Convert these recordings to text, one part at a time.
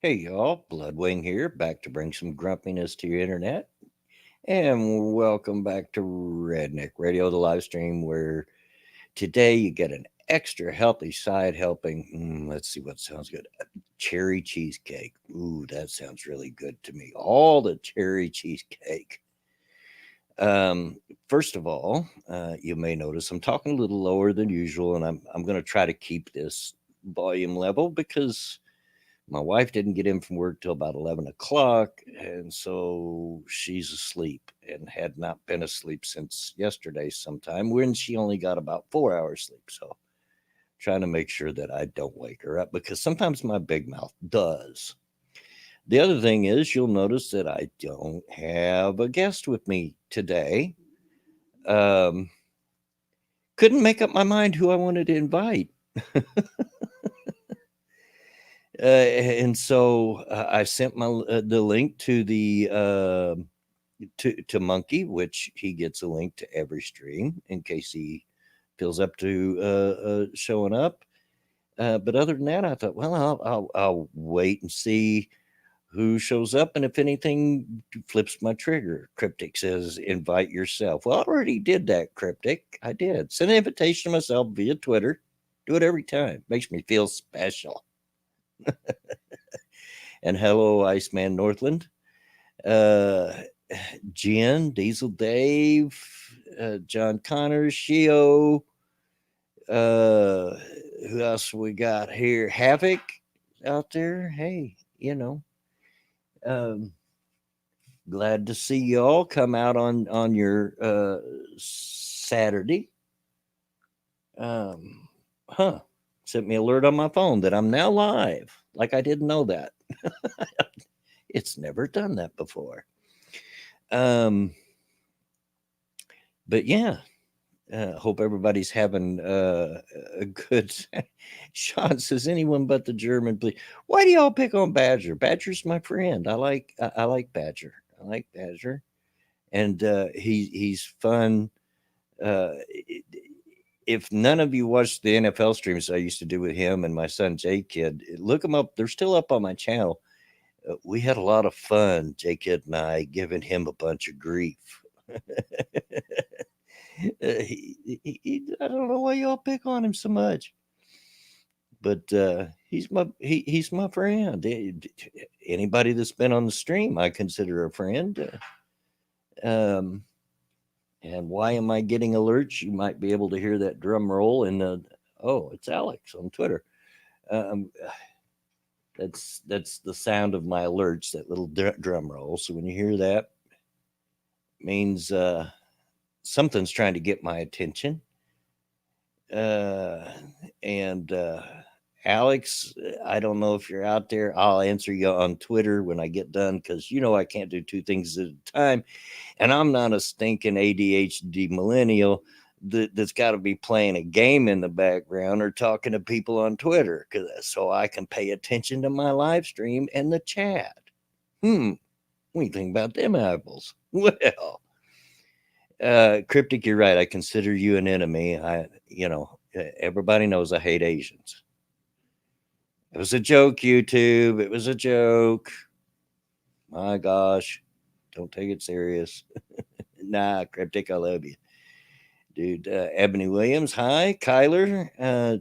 Hey y'all, Bloodwing here, back to bring some grumpiness to your internet. And welcome back to Redneck Radio, the live stream where today you get an extra healthy side helping. Let's see what sounds good. Cherry cheesecake. Ooh, that sounds really good to me. All the cherry cheesecake. Um, First of all, you may notice I'm talking a little lower than usual, and I'm going to try to keep this volume level because my wife didn't get in from work till about 11 o'clock, and so she's asleep and had not been asleep since yesterday sometime when she only got about 4 hours sleep. So trying to make sure that I don't wake her up because sometimes my big mouth does. The other thing is, you'll notice that I don't have a guest with me today. Um, couldn't make up my mind who I wanted to invite. And so I sent the link to the to Monkey, which he gets a link to every stream in case he feels up to showing up. But other than that, I thought, well, I'll wait and see who shows up, and if anything flips my trigger. Cryptic says, "Invite yourself." Well, I already did that, Cryptic. I did send an invitation to myself via Twitter. Do it every time. Makes me feel special. And hello, Iceman Northland. Uh, Jen, Diesel Dave, John Connors, Shio. Uh, who else we got here? Havoc out there. Hey, um, glad to see y'all come out on your Saturday. Um, huh? Sent me alert on my phone that I'm now live. Like I didn't know that. It's never done that before. Um, but yeah, hope everybody's having a good. Sean says, "Anyone but the German, please." Why do y'all pick on Badger? Badger's my friend. I like Badger. I like Badger, and he's fun. Uh, if none of you watched the NFL streams I used to do with him and my son J Kid, look them up. They're still up on my channel. We had a lot of fun, J Kid and I, giving him a bunch of grief. I don't know why y'all pick on him so much, but he's my friend. Anybody that's been on the stream, I consider a friend. Um, and why am I getting alerts? You might be able to hear that drum roll. And oh, it's Alex on Twitter. Um, that's the sound of my alerts. That little drum roll. So when you hear that, it means something's trying to get my attention. Uh, and Alex, I don't know if you're out there. I'll answer you on Twitter when I get done because I can't do two things at a time. And I'm not a stinking ADHD millennial that's got to be playing a game in the background or talking to people on Twitter so I can pay attention to my live stream and the chat. What do you think about them apples? Well, Cryptic, you're right. I consider you an enemy. Everybody knows I hate Asians. It was a joke, YouTube. It was a joke. My gosh, don't take it serious. Nah, Cryptic, I love you. Dude, Ebony Williams, hi. Kyler,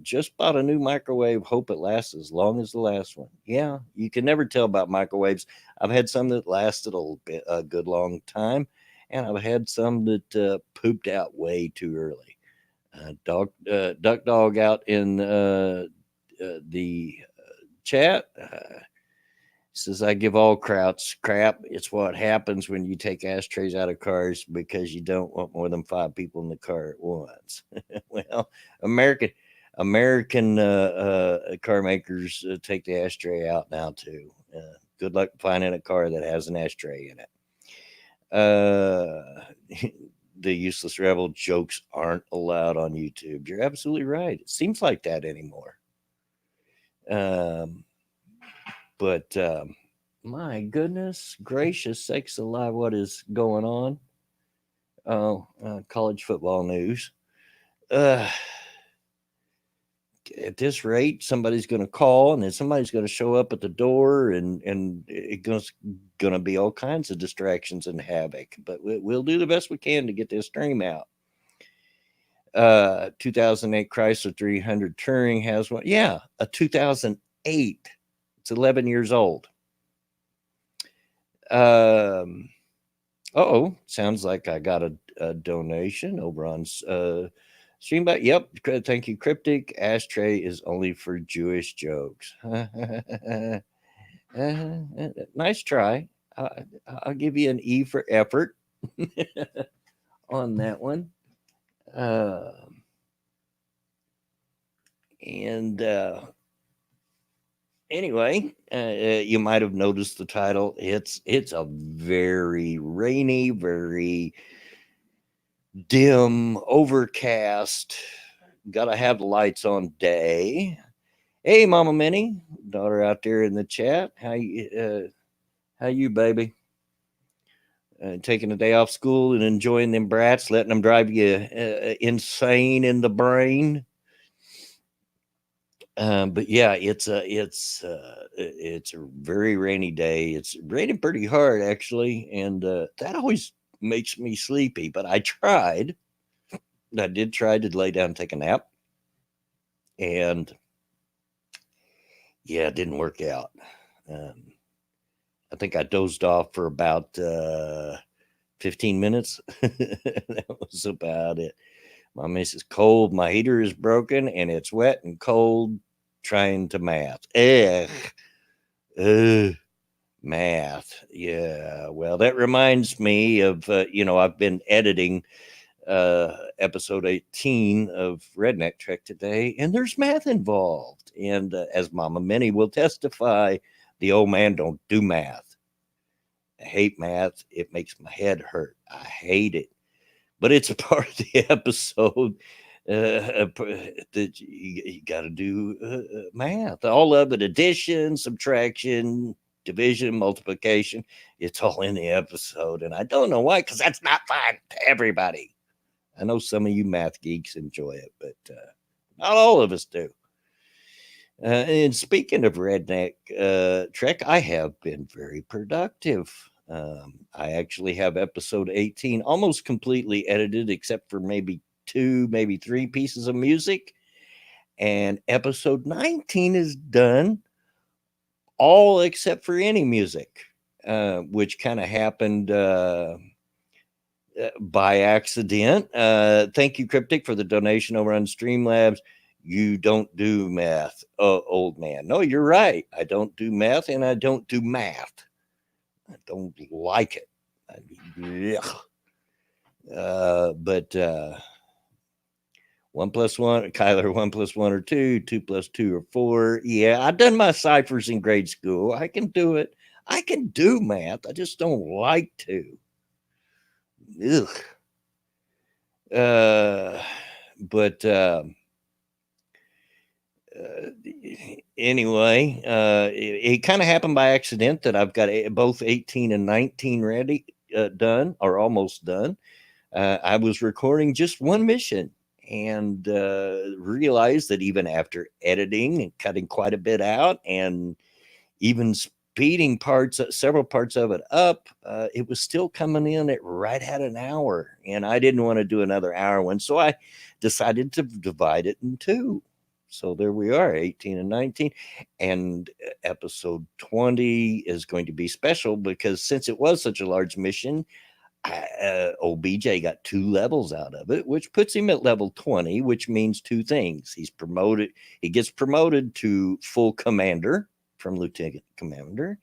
just bought a new microwave. Hope it lasts as long as the last one. Yeah, you can never tell about microwaves. I've had some that lasted a good long time, and I've had some that pooped out way too early. Duck Dog out in the chat. Says, I give all krauts crap. It's what happens when you take ashtrays out of cars because you don't want more than 5 people in the car at once. Well, American American car makers take the ashtray out now too. Good luck finding a car that has an ashtray in it. The useless rebel jokes aren't allowed on YouTube. You're absolutely right. It seems like that anymore. Um, but my goodness gracious sakes alive, what is going on? Oh, college football news. Uh, at this rate, somebody's going to call, and then somebody's going to show up at the door, and it's going to be all kinds of distractions and havoc. But we'll do the best we can to get this stream out. 2008 Chrysler 300 Touring has one. Yeah, a 2008. It's 11 years old. Sounds like I got a donation over on Streambot. Yep, thank you, Cryptic. Ashtray is only for Jewish jokes. Nice try. I'll give you an E for effort on that one. Anyway, you might have noticed the title. It's a very rainy, very dim, overcast, gotta have the lights on day. Hey, Mama Minnie, daughter out there in the chat. How you, baby? Taking a day off school and enjoying them brats, letting them drive you insane in the brain. But yeah, it's a very rainy day. It's raining pretty hard actually, and that always makes me sleepy. But I did try to lay down and take a nap, and yeah, it didn't work out. I think I dozed off for about 15 minutes. That was about it. My miss is cold. My heater is broken, and it's wet and cold. Trying to math. Math. Yeah. Well, that reminds me of I've been editing episode 18 of Redneck Trek today, and there's math involved. And as Mama Minnie will testify, the old man don't do math. I hate math. It makes my head hurt. I hate it. But it's a part of the episode that you got to do math. All of it, addition, subtraction, division, multiplication. It's all in the episode. And I don't know why, because that's not fun to everybody. I know some of you math geeks enjoy it, but not all of us do. And speaking of Redneck Trek, I have been very productive. I actually have episode 18 almost completely edited, except for maybe 2, maybe 3 pieces of music. And episode 19 is done, all except for any music, which kind of happened by accident. Thank you, Cryptic, for the donation over on Streamlabs. You don't do math, old man. No, you're right. I don't do math, and I don't do math. I don't like it. But 1 + 1, Kyler, 1 + 1 or 2, 2 + 2 or 4. Yeah, I've done my ciphers in grade school. I can do it. I can do math. I just don't like to. Ugh. But anyway, it kind of happened by accident that I've got both 18 and 19 ready, done, or almost done. I was recording just one mission and realized that even after editing and cutting quite a bit out and even speeding several parts of it up, it was still coming in at right at an hour, and I didn't want to do another hour one, so I decided to divide it in 2. So there we are, 18 and 19. And episode 20 is going to be special because since it was such a large mission, old BJ got 2 levels out of it, which puts him at level 20, which means 2 things. He gets promoted to full commander from lieutenant commander,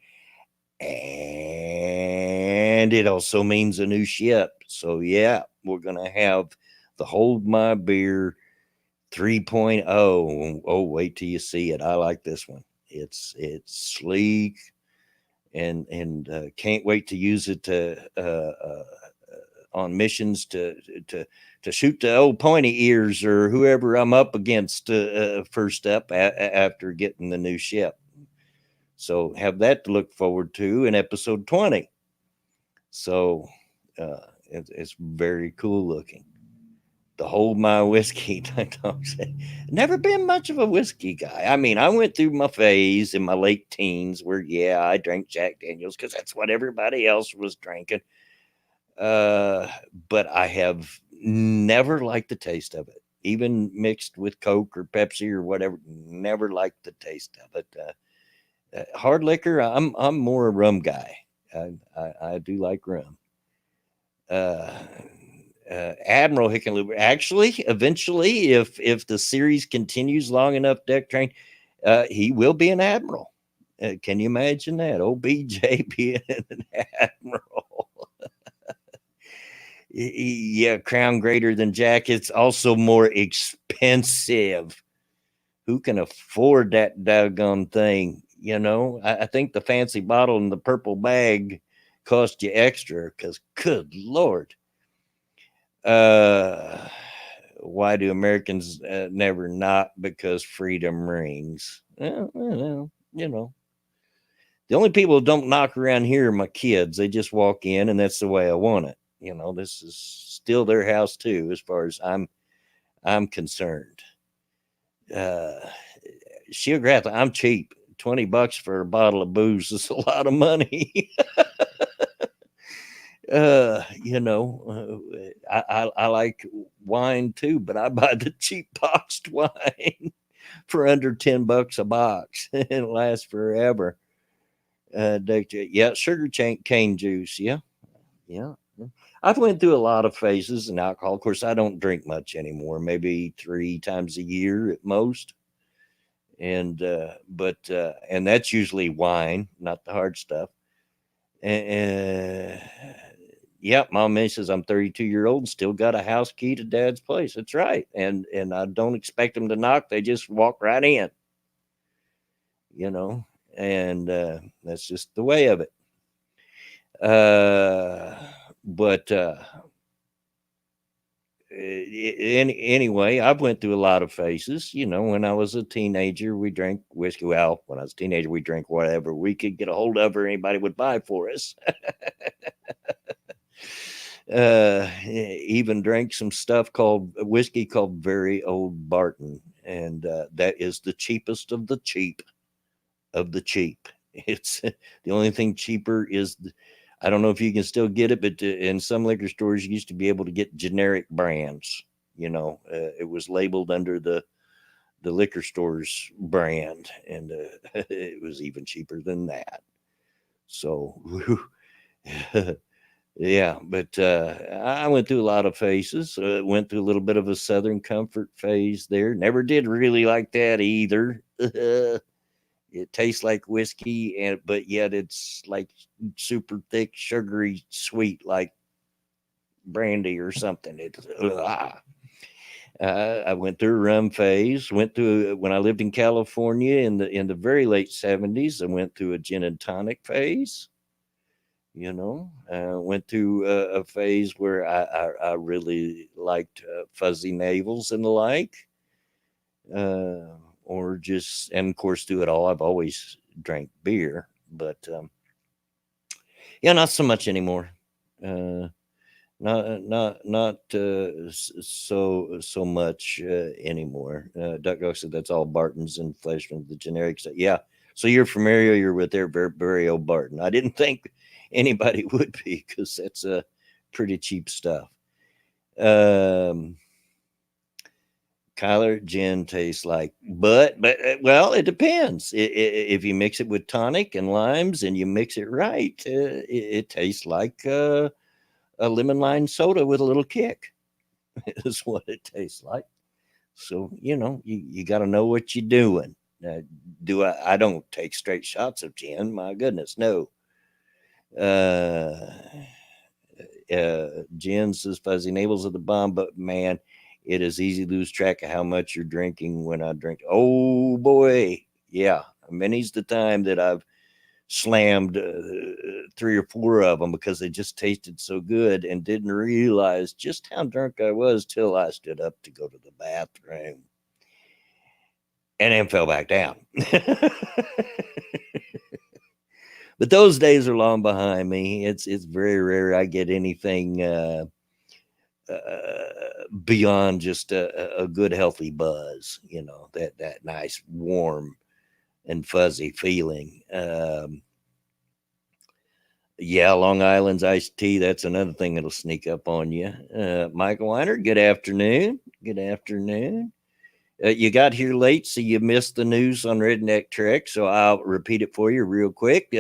and it also means a new ship. So yeah, we're gonna have the Hold My Beer 3.0. Oh, wait till you see it. I like this one. It's sleek, and can't wait to use it on missions to shoot the old pointy ears or whoever I'm up against first up after getting the new ship. So have that to look forward to in episode 20. So it's very cool looking. to hold my whiskey. Never been much of a whiskey guy. I mean, I went through my phase in my late teens where, yeah, I drank Jack Daniels because that's what everybody else was drinking. Uh, but I have never liked the taste of it, even mixed with Coke or Pepsi or whatever. Never liked the taste of it. Hard liquor, I'm more a rum guy. I do like rum. Uh, Admiral Hickenlooper. Actually, eventually, if the series continues long enough, Deck Train, he will be an admiral. Can you imagine that? Old BJ being an admiral. Yeah, crown greater than Jack. It's also more expensive. Who can afford that doggone thing? You know, I think the fancy bottle and the purple bag cost you extra because, good Lord. Uh, why do Americans never knock? Because freedom rings. Well, you know, the only people who don't knock around here are my kids. They just walk in, and that's the way I want it. You know, this is still their house too, as far as I'm concerned. Uh, Geographic, I'm cheap. $20 for a bottle of booze is a lot of money. You know, I like wine too, but I buy the cheap boxed wine for under $10 a box. It lasts forever. Yeah, sugar cane juice. Yeah, yeah. I've went through a lot of phases in alcohol. Of course, I don't drink much anymore. Maybe 3 times a year at most. And and that's usually wine, not the hard stuff. And yep, mom says I'm 32-year-old and still got a house key to dad's place. That's right. And I don't expect them to knock. They just walk right in, you know, and that's just the way of it. Uh, but anyway, I've went through a lot of phases. You know, when I was a teenager, we drank whiskey. Well, when I was a teenager, we drank whatever we could get a hold of or anybody would buy for us. Even drank some stuff called whiskey called Very Old Barton, and that is the cheapest of the cheap of the cheap. It's the only thing cheaper is I don't know if you can still get it, but in some liquor stores you used to be able to get generic brands. You know, it was labeled under the liquor store's brand, and it was even cheaper than that. So, yeah, but I went through a lot of phases. Went through a little bit of a Southern Comfort phase there. Never did really like that either. It tastes like whiskey, and but yet it's like super thick, sugary, sweet, like brandy or something. I went through a rum phase. Went through when I lived in California in the very late '70s. I went through a gin and tonic phase. You know, went through a phase where I really liked fuzzy navels and the like, uh, or just, and of course, through it all, I've always drank beer, but yeah, not so much anymore. Uh, not so much anymore. Duck said that's all Barton's and Fleshman, the generic stuff. Yeah, so you're familiar with their Burial Barton. I didn't think anybody would be because that's pretty cheap stuff. Um, Kyler gin tastes like, but well, it depends. If you mix it with tonic and limes and you mix it right, it tastes like a lemon lime soda with a little kick. Is what it tastes like. So you know, you got to know what you're doing. Do I? I don't take straight shots of gin. My goodness, no. Uh, Jen says fuzzy navels of the bomb, but man, it is easy to lose track of how much you're drinking when I drink. Oh boy, yeah. Many's the time that I've slammed 3 or 4 of them because they just tasted so good and didn't realize just how drunk I was till I stood up to go to the bathroom and then fell back down. But those days are long behind me. It's very rare I get anything beyond just a good healthy buzz, that nice warm and fuzzy feeling. Yeah, Long Island's iced tea, that's another thing that'll sneak up on you. Michael Weiner, good afternoon. Good afternoon. You got here late, so you missed the news on Redneck Trek, so I'll repeat it for you real quick.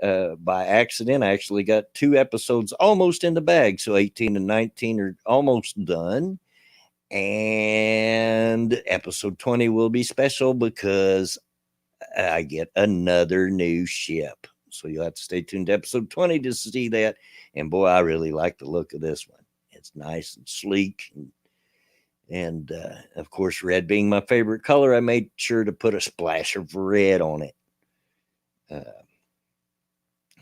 By accident, I actually got 2 episodes almost in the bag, so 18 and 19 are almost done. And episode 20 will be special because I get another new ship. So you'll have to stay tuned to episode 20 to see that. And boy, I really like the look of this one. It's nice and sleek. And of course, red being my favorite color, I made sure to put a splash of red on it.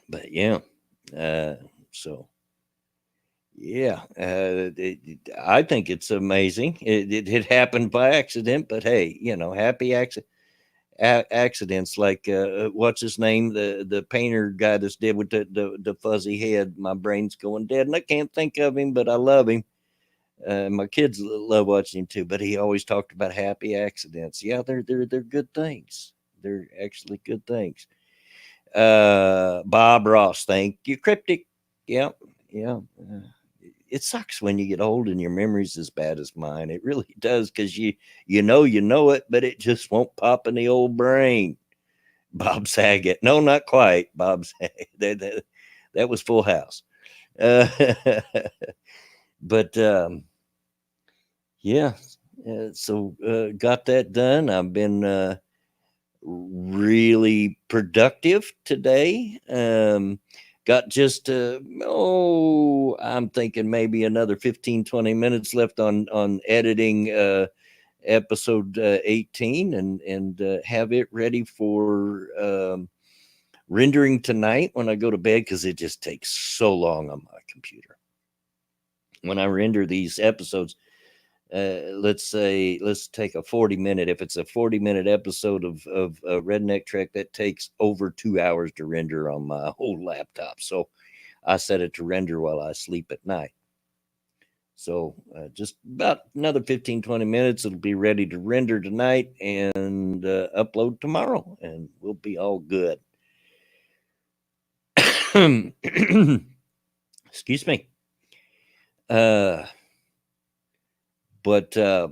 But yeah, so yeah, I think it's amazing. It happened by accident, but hey, happy accidents. Like what's his name, the painter guy that's dead with the fuzzy head. My brain's going dead, and I can't think of him, but I love him. My kids love watching him too, but he always talked about happy accidents. Yeah, they're good things. They're actually good things. Bob Ross, thank you. Cryptic. Yeah, yeah. It sucks when you get old and your memory's as bad as mine. It really does, because you know it, but it just won't pop in the old brain. Bob Saget. No, not quite. Bob Saget. That was Full House. Uh, but yeah, so got that done. I've been really productive today. Got just I'm thinking maybe another 15-20 minutes left on editing episode 18, and have it ready for rendering tonight when I go to bed, because it just takes so long on my computer when I render these episodes. Let's take a 40-minute. If it's a 40-minute episode of Redneck Trek, that takes over 2 hours to render on my old laptop. So I set it to render while I sleep at night. So just about another 15-20 minutes, it'll be ready to render tonight and upload tomorrow, and we'll be all good. Excuse me. But hey,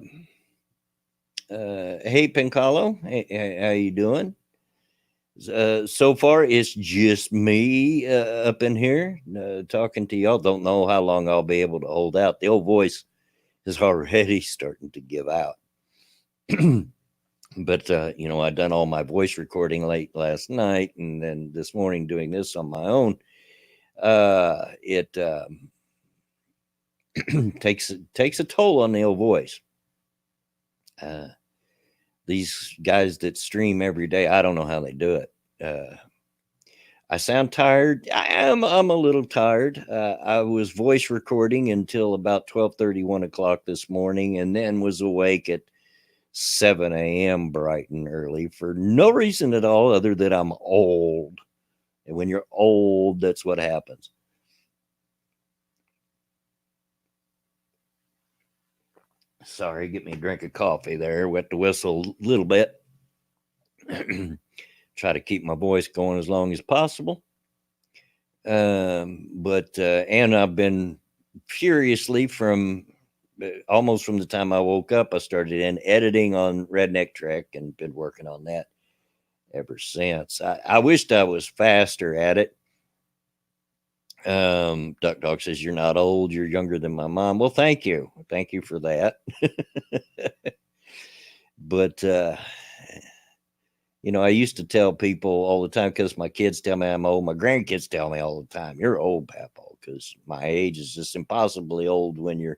Pincalo, hey, how you doing? So far, it's just me up in here talking to y'all. Don't know how long I'll be able to hold out. The old voice is already starting to give out. But I done all my voice recording late last night, and then this morning doing this on my own. It takes a toll on the old voice. These guys that stream every day, I don't know how they do it. I sound tired. I'm a little tired. I was voice recording until about 12:30, 1 o'clock this morning, and then was awake at 7 a.m. bright and early for no reason at all other than I'm old. And when you're old, that's what happens. Sorry, get me a drink of coffee there. Wet the whistle a little bit. Try to keep my voice going as long as possible. But and I've been furiously from almost from the time I woke up, I started in editing on Redneck Trek and been working on that ever since. I wished I was faster at it. Duck Dog says, "You're not old, you're younger than my mom." Well, thank you for that. But I used to tell people all the time, because my kids tell me I'm old. My grandkids tell me all the time, "You're old, Papa," because my age is just impossibly old when you're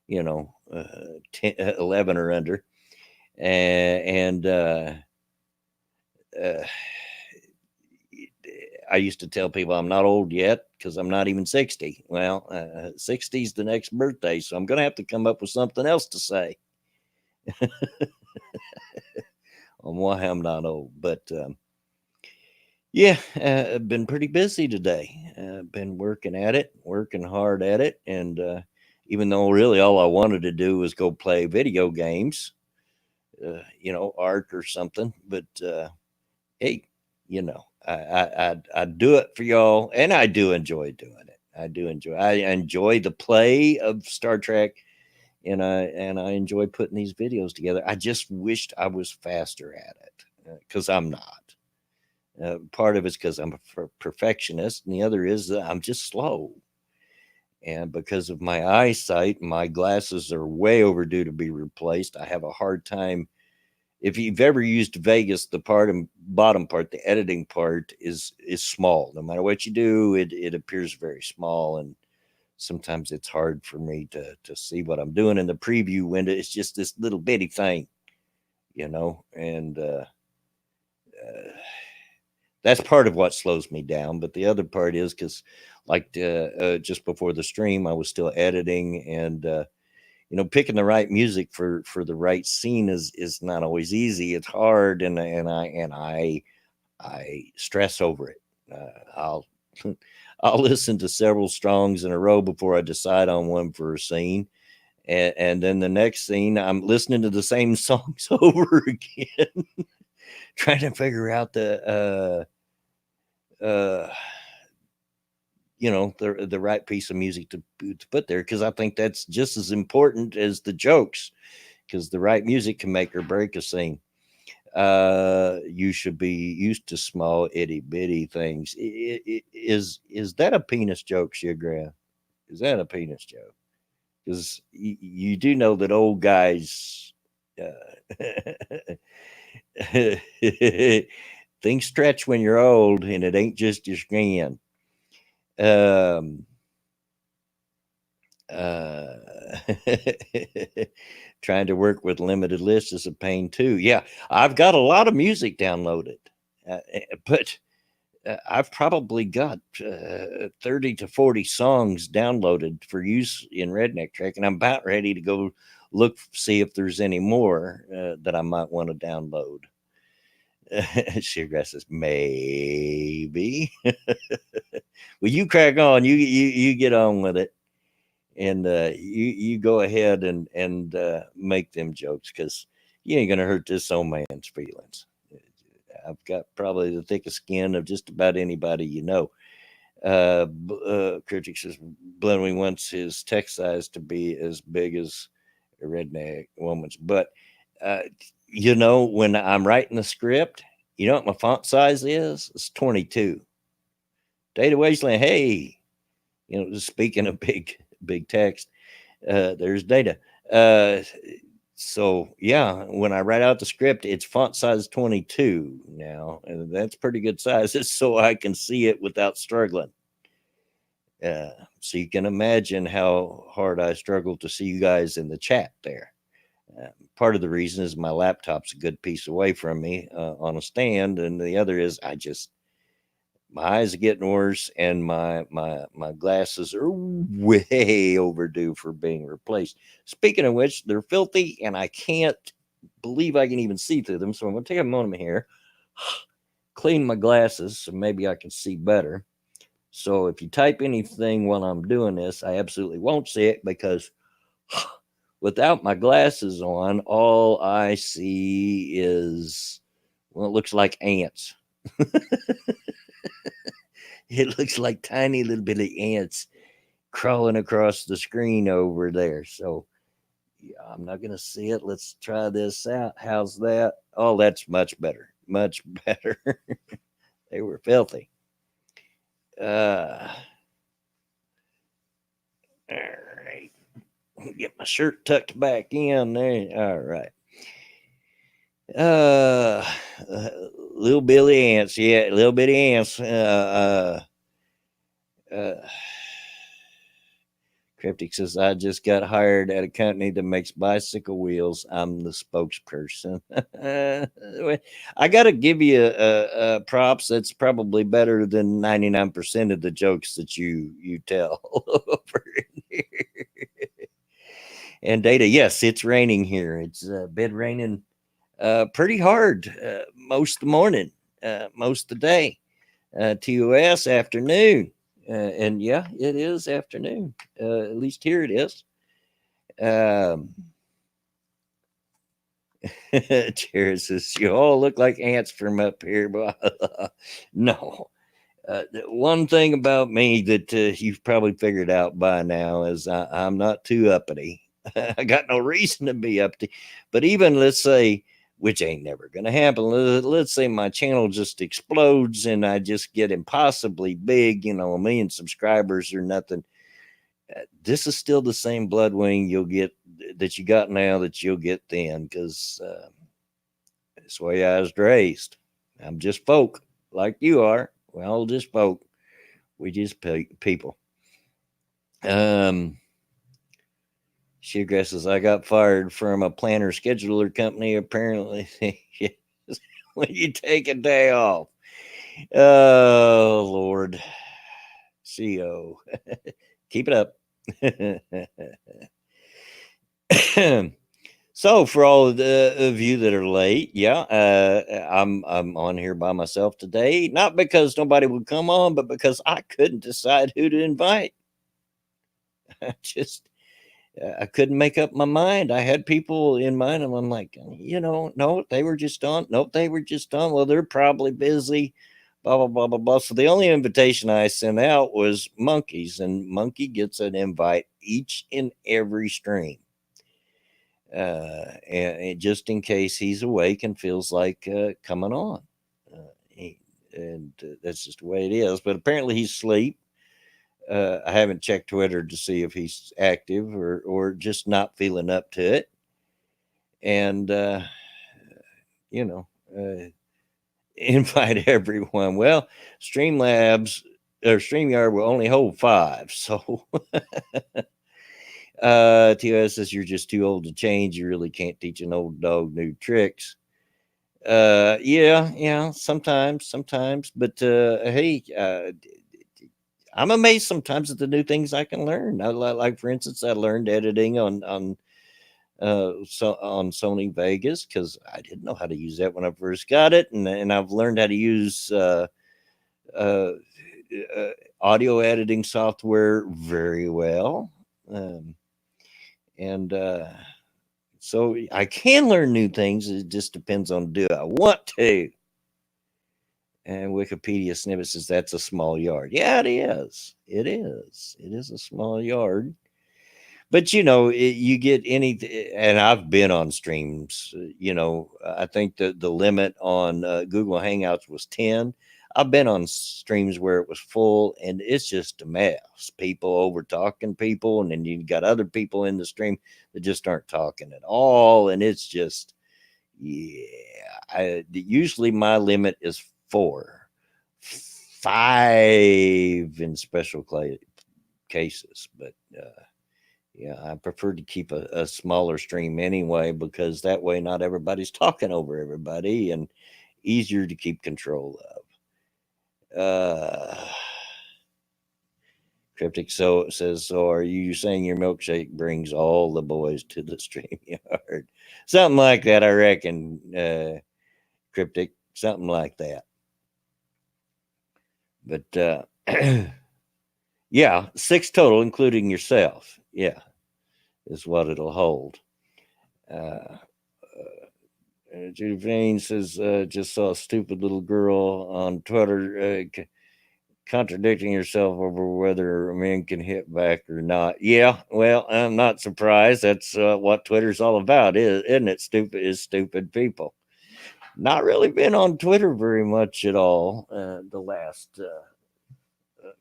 10, 11 or under. And I used to tell people I'm not old yet because I'm not even 60. Well, 60 is the next birthday, so I'm going to have to come up with something else to say on why I'm not old. But yeah, I've been pretty busy today. Been working at it, working hard at it, and even though really all I wanted to do was go play video games, art or something. But hey, I do it for y'all, and I do enjoy doing it. I enjoy the play of Star Trek, and I enjoy putting these videos together. I just wished I was faster at it, because I'm not. Part of it's because I'm a perfectionist, and the other is that I'm just slow. And because of my eyesight, my glasses are way overdue to be replaced. I have a hard time. If you've ever used Vegas, the part and bottom part, the editing part is small. No matter what you do, it appears very small, and sometimes it's hard for me to see what I'm doing in the preview window. It's just this little bitty thing, and that's part of what slows me down. But the other part is because, like, just before the stream, I was still editing, and picking the right music for the right scene is not always easy. It's hard, and I stress over it. I'll I'll listen to several songs in a row before I decide on one for a scene. And then the next scene, I'm listening to the same songs over again, trying to figure out uh, the right piece of music to put there, because I think that's just as important as the jokes, because the right music can make or break a scene. You should be used to small itty bitty things. Is that a penis joke, Sugar? Is that a penis joke? Because you do know that old guys, things stretch when you're old, and it ain't just your skin. Um, uh, Trying to work with limited lists is a pain too. Yeah, I've got a lot of music downloaded, but I've probably got 30 to 40 songs downloaded for use in Redneck Track, and I'm about ready to go look, see if there's any more that I might want to download. Sugargrass says, maybe. Well, you crack on. You get on with it, and you go ahead and make them jokes, because you ain't gonna hurt this old man's feelings. I've got probably the thickest skin of just about anybody you know. Critic says Blenwing wants his text size to be as big as a redneck woman's. But, uh, when I'm writing the script, you know what my font size is? It's 22. Data Wasteland, hey, speaking of big text, there's Data. Uh, so yeah, when I write out the script, it's font size 22 now, and that's pretty good size, so I can see it without struggling. So you can imagine how hard I struggle to see you guys in the chat there. Part of the reason is my laptop's a good piece away from me on a stand, and the other is my eyes are getting worse, and my glasses are way overdue for being replaced. Speaking of which, they're filthy, and I can't believe I can even see through them. So I'm going to take a moment here, clean my glasses, so maybe I can see better. So if you type anything while I'm doing this, I absolutely won't see it, because without my glasses on, all I see is, well, it looks like ants. It looks like tiny little bitty ants crawling across the screen over there. So yeah, I'm not going to see it. Let's try this out. How's that? Oh, that's much better. Much better. They were filthy. All right. Get my shirt tucked back in there. All right. Uh, little Billy ants. Yeah, little bitty ants. Uh, Cryptic says, I just got hired at a company that makes bicycle wheels. I'm the spokesperson. I got to give you a props. That's probably better than 99% of the jokes that you tell over here. And Data, yes, it's raining here. It's been raining pretty hard most of the morning, most of the day. TOS afternoon. And yeah, it is afternoon. At least here it is. Um, Jared says, you all look like ants from up here. But no. The one thing about me that you've probably figured out by now is I'm not too uppity. I got no reason to be uppity. But even let's say, which ain't never going to happen, let's say my channel just explodes and I just get impossibly big, 1 million subscribers or nothing. This is still the same blood wing you'll get that you got now that you'll get then, because that's the way I was raised. I'm just folk like you are. We're all just folk. We just people. Um, Sheargrass says, I got fired from a planner scheduler company. Apparently, when you take a day off. Oh, Lord. CO. Keep it up. So, for all of you that are late, yeah, I'm on here by myself today. Not because nobody would come on, but because I couldn't decide who to invite. I couldn't make up my mind. I had people in mind, and I'm like, no, they were just on. Nope, they were just on. Well, they're probably busy. Blah blah blah blah blah. So the only invitation I sent out was Monkey's, and Monkey gets an invite each and every stream. And just in case he's awake and feels like coming on. That's just the way it is. But apparently he's asleep. I haven't checked Twitter to see if he's active or just not feeling up to it. And, you know, uh, invite everyone. Well, Streamlabs or StreamYard will only hold 5. So, TOS says you're just too old to change. You really can't teach an old dog new tricks. Yeah, sometimes. But, hey, I'm amazed sometimes at the new things I can learn. Like for instance, I learned editing on Sony Vegas because I didn't know how to use that when I first got it, and I've learned how to use uh, uh, audio editing software very well, um, and so I can learn new things. It just depends on do I want to. And Wikipedia snippet says that's a small yard. Yeah, it is. It is. It is a small yard. But you get any, and I've been on streams. I think the limit on Google Hangouts was 10. I've been on streams where it was full, and it's just a mess. People over talking people, and then you got other people in the stream that just aren't talking at all, and it's just yeah. Usually my limit is 4, 5 in special cases, but yeah, I prefer to keep a smaller stream anyway because that way not everybody's talking over everybody and easier to keep control of. Cryptic so says, so are you saying your milkshake brings all the boys to the stream yard? Something like that, I reckon. Cryptic, something like that. But yeah, 6 total, including yourself. Yeah, is what it'll hold. Judy Vane says, just saw a stupid little girl on Twitter contradicting herself over whether men can hit back or not. Yeah, well, I'm not surprised. That's what Twitter's all about, isn't it? Stupid people. Not really been on Twitter very much at all the last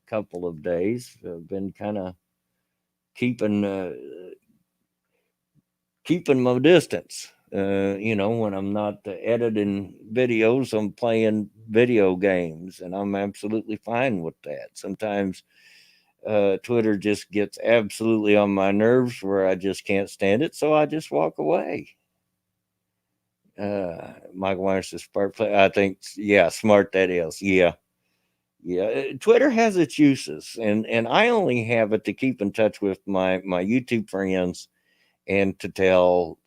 couple of days. I've been kind of keeping keeping my distance. When I'm not editing videos, I'm playing video games, and I'm absolutely fine with that. Sometimes Twitter just gets absolutely on my nerves where I just can't stand it, so I just walk away. Michael Myers says, "Smart play." I think, yeah, smart that is. Yeah. Twitter has its uses, and I only have it to keep in touch with my YouTube friends and to tell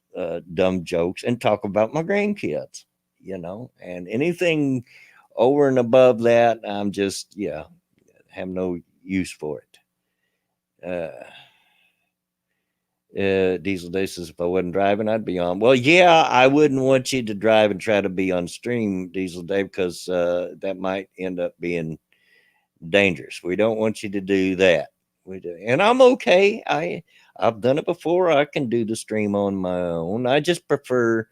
dumb jokes and talk about my grandkids, and anything over and above that, I'm just, have no use for it. Diesel Day says, if I wasn't driving, I'd be on. Well, yeah, I wouldn't want you to drive and try to be on stream, Diesel Day, because that might end up being dangerous. We don't want you to do that. We do, and I'm okay. I've done it before. I can do the stream on my own. I just prefer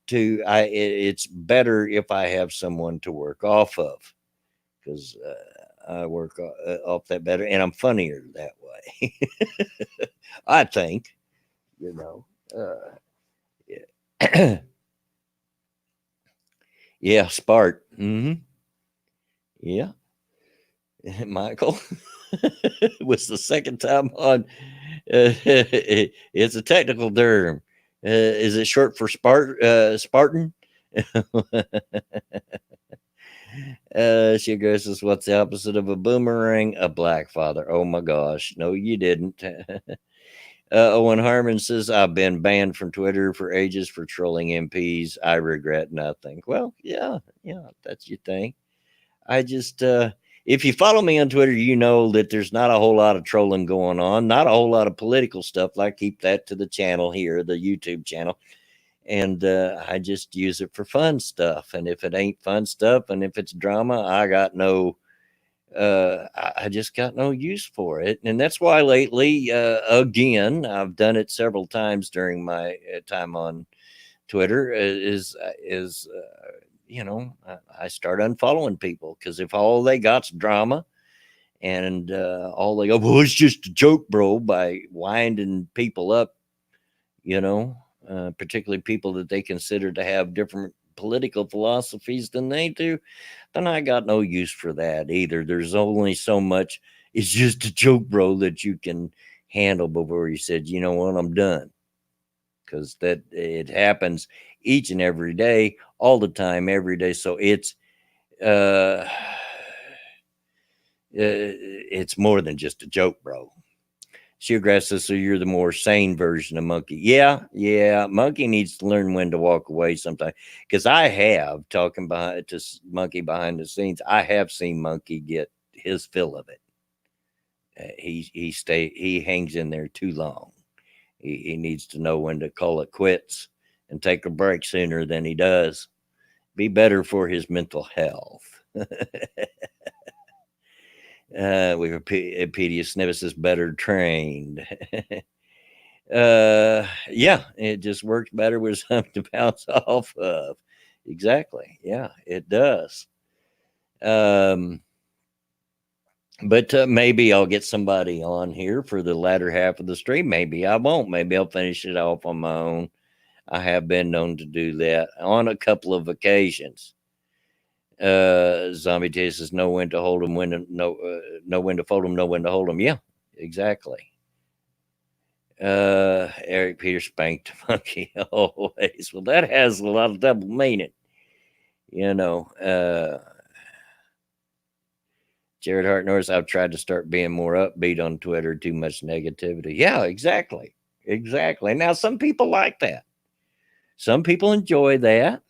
to. It's better if I have someone to work off of, because I work off that better, and I'm funnier that way. I think, you know. Yeah, yeah, Spart. Yeah, Michael was the second time on. It's a technical term. Is it short for Spartan? She says, what's the opposite of a boomerang? A black father. Oh my gosh. No, you didn't. Owen Harmon says, I've been banned from Twitter for ages for trolling MPs. I regret nothing. Well, yeah, that's your thing. I just, if you follow me on Twitter, you know that there's not a whole lot of trolling going on, not a whole lot of political stuff. I keep that to the channel here, the YouTube channel. And I just use it for fun stuff. And if it ain't fun stuff, and if it's drama, I got no, I just got no use for it. And that's why lately, again, I've done it several times during my time on Twitter, I start unfollowing people, because if all they got's drama, and all they go, well, it's just a joke, bro, by winding people up, particularly people that they consider to have different political philosophies than they do, then I got no use for that either. There's only so much, it's just a joke, bro, that you can handle before you said, you know what, I'm done. Because that it happens each and every day, all the time, every day. So it's more than just a joke, bro. Sugargrass says, so you're the more sane version of Monkey. Yeah. Monkey needs to learn when to walk away sometime. Because I have, talking behind to Monkey behind the scenes, I have seen Monkey get his fill of it. He hangs in there too long. He needs to know when to call it quits and take a break sooner than he does. Be better for his mental health. Wikipedia Snippets is better trained. Yeah, it just works better with something to bounce off of. Exactly. Yeah, it does. But maybe I'll get somebody on here for the latter half of the stream. Maybe I won't. Maybe I'll finish it off on my own. I have been known to do that on a couple of occasions. Zombie T says, know when to hold them, know when to fold them, know when to hold them. Yeah, exactly. Eric Peter spanked Monkey always. Well, that has a lot of double meaning. Jared Hart Norris, I've tried to start being more upbeat on Twitter. Too much negativity. Yeah, exactly. Now, some people like that. Some people enjoy that.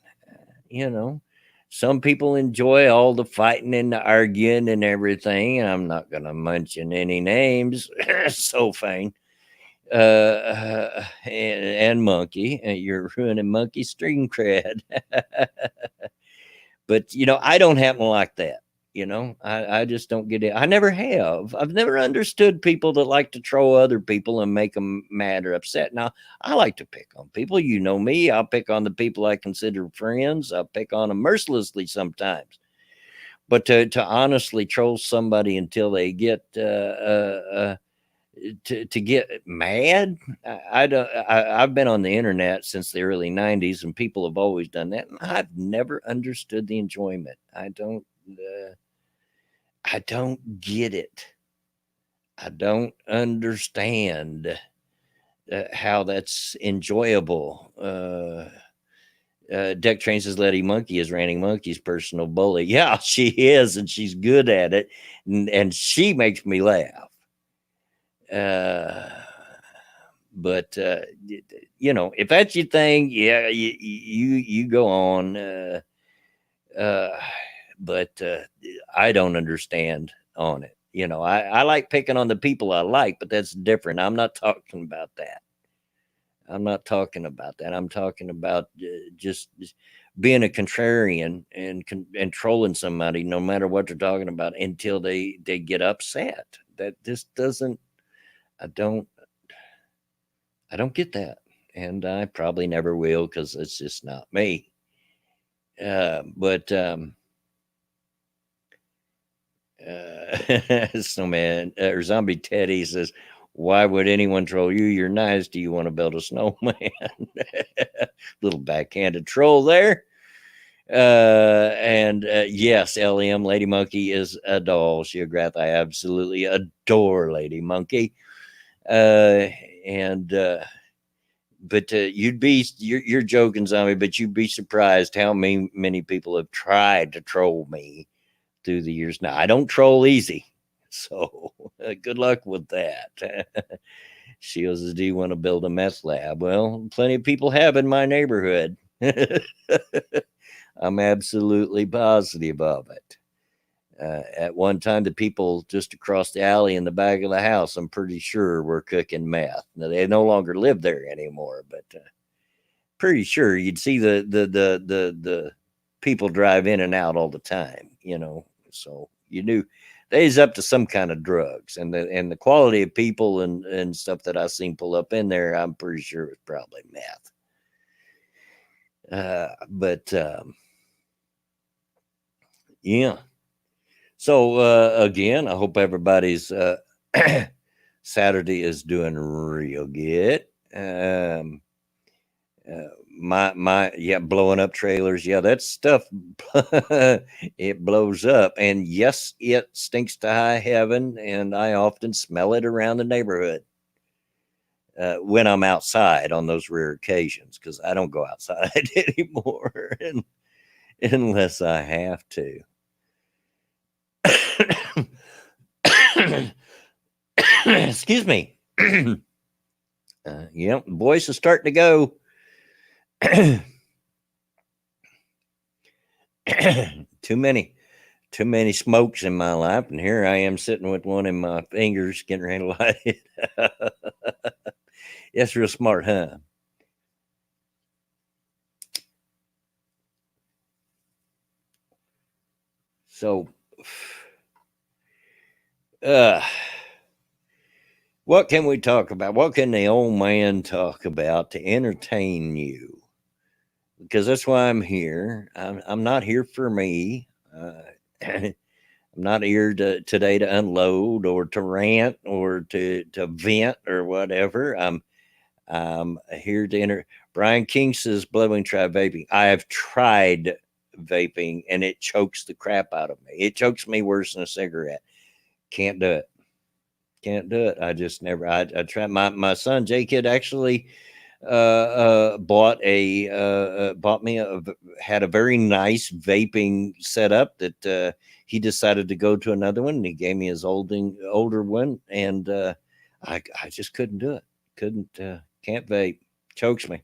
Some people enjoy all the fighting and the arguing and everything. And I'm not going to mention any names. So fine. And Monkey, you're ruining Monkey stream cred. But I don't happen to like that. I just don't get it. I never have. I've never understood people that like to troll other people and make them mad or upset. Now, I like to pick on people. You know me. I'll pick on the people I consider friends. I'll pick on them mercilessly sometimes. But to honestly troll somebody until they get to get mad, I've been on the internet since the early 90s, and people have always done that, and I've never understood the enjoyment. I don't get it. I don't understand how that's enjoyable. Deck Train says Letty Monkey is Randy Monkey's personal bully. Yeah, she is, and she's good at it, and she makes me laugh. But if that's your thing, yeah, you go on. But I don't understand on it. I like picking on the people I like, but that's different. I'm not talking about that. I'm not talking about that. I'm talking about just being a contrarian and trolling somebody, no matter what they're talking about, until they get upset. That just doesn't. I don't. I don't get that, and I probably never will because it's just not me. But snowman or zombie Teddy says, "Why would anyone troll you? You're nice. Do you want to build a snowman?" Little backhanded troll there. And yes, LM Lady Monkey is a doll. Sheograth, I absolutely adore Lady Monkey. Uh, and but you're joking, zombie, but you'd be surprised how many people have tried to troll me through the years. Now I don't troll easy, so good luck with that. Shields says, "Do you want to build a meth lab?" Well, plenty of people have in my neighborhood. I'm absolutely positive of it. At one time, the people just across the alley in the back of the house, I'm pretty sure, were cooking meth. Now they no longer live there anymore, but pretty sure you'd see the people drive in and out all the time. So you knew they's up to some kind of drugs, and the quality of people and stuff that I seen pull up in there, I'm pretty sure it was probably meth. But yeah. So again, I hope everybody's Saturday is doing real good. Um, my yeah, blowing up trailers. Yeah, that stuff it blows up, and yes, it stinks to high heaven, and I often smell it around the neighborhood when I'm outside on those rare occasions because I don't go outside anymore unless I have to. Excuse me. Yeah, the voice is starting to go. Too many smokes in my life, and here I am sitting with one in my fingers, getting ready to light it. That's real smart, huh? So, uh, what can we talk about? What can the old man talk about to entertain you? Because that's why I'm here. I'm not here for me. I'm not here today to unload or to rant or to vent or whatever. I'm here to enter. Brian King says, "Blowing try vaping." I have tried vaping and it chokes the crap out of me. It chokes me worse than a cigarette. Can't do it. Can't do it. I just never. I tried. My son J Kid actually bought me had a very nice vaping setup that he decided to go to another one, and he gave me his older one, and I just couldn't do it. Couldn't can't vape. Chokes me.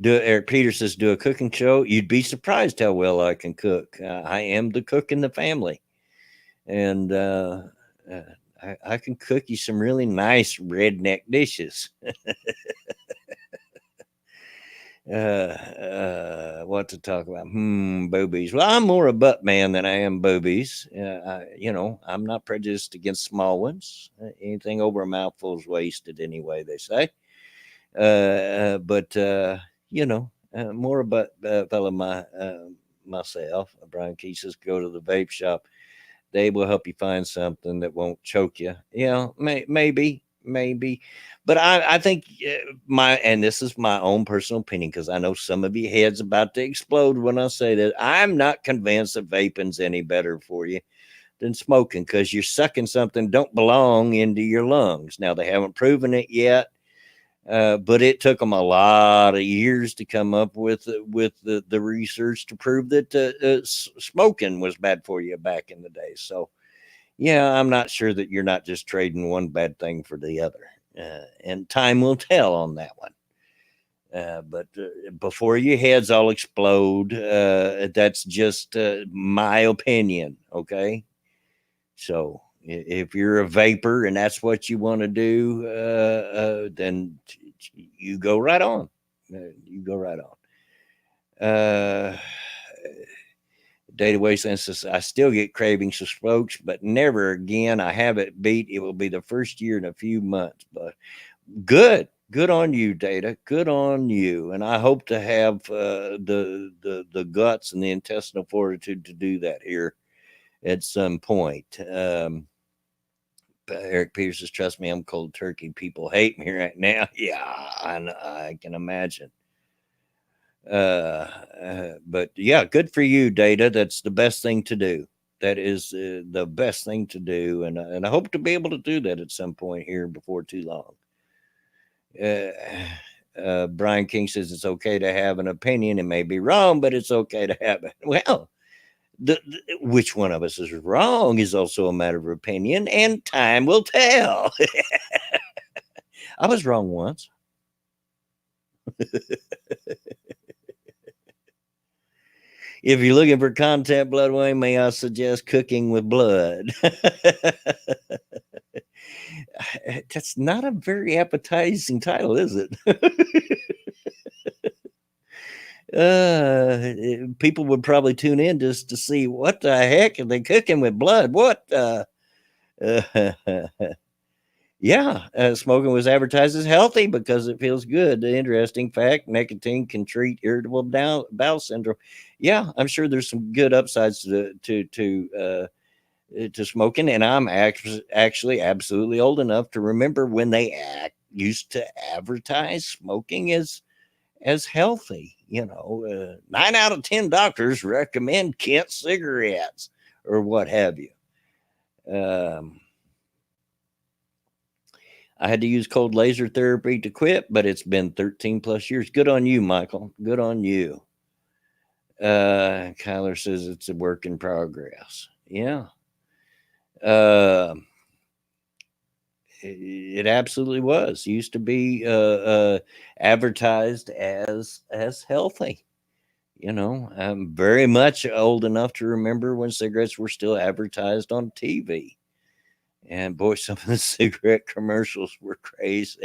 Eric Peters says, "Do a cooking show. You'd be surprised how well I can cook. I am the cook in the family, and uh, I can cook you some really nice redneck dishes." What to talk about? Boobies. Well, I'm more a butt man than I am boobies. I'm not prejudiced against small ones. Anything over a mouthful is wasted anyway, they say. But more a butt fella myself. Brian Key says, "Go to the vape shop. They will help you find something that won't choke you." Yeah, maybe. But I think and this is my own personal opinion because I know some of your heads about to explode when I say that. I'm not convinced that vaping's any better for you than smoking because you're sucking something don't belong into your lungs. Now they haven't proven it yet, but it took them a lot of years to come up with the research to prove that smoking was bad for you back in the day. So yeah, I'm not sure that you're not just trading one bad thing for the other, and time will tell on that one. But before your heads all explode, that's just my opinion. Okay, if you're a vapor and that's what you want to do, then you go right on. You go right on. Data Wasteland says, I still get cravings for smokes, but never again. I have it beat. It will be the first year in a few months. But good on you, Data. Good on you. And I hope to have the guts and the intestinal fortitude to do that here at some point. Eric Peters says, trust me, I'm cold turkey. People hate me right now. Yeah, I can imagine. But yeah, good for you, Data. That's the best thing to do. That is the best thing to do, and I hope to be able to do that at some point here before too long. Brian King says it's okay to have an opinion. It may be wrong, but it's okay to have it. Well, which one of us is wrong is also a matter of opinion, and time will tell. I was wrong once. If you're looking for content, Bloodwayne, may I suggest Cooking with Blood? That's not a very appetizing title, is it? People would probably tune in just to see what the heck are they cooking with blood? What? Yeah, smoking was advertised as healthy because it feels good. The interesting fact: nicotine can treat irritable bowel syndrome. Yeah, I'm sure there's some good upsides to smoking, and I'm actually absolutely old enough to remember when they used to advertise smoking as healthy. 9 out of 10 doctors recommend Kent cigarettes or what have you. I had to use cold laser therapy to quit, but it's been 13 plus years. Good on you, Michael. Good on you. Kyler says it's a work in progress. Yeah. It absolutely was. Used to be advertised as healthy. I'm very much old enough to remember when cigarettes were still advertised on TV. And boy, some of the cigarette commercials were crazy.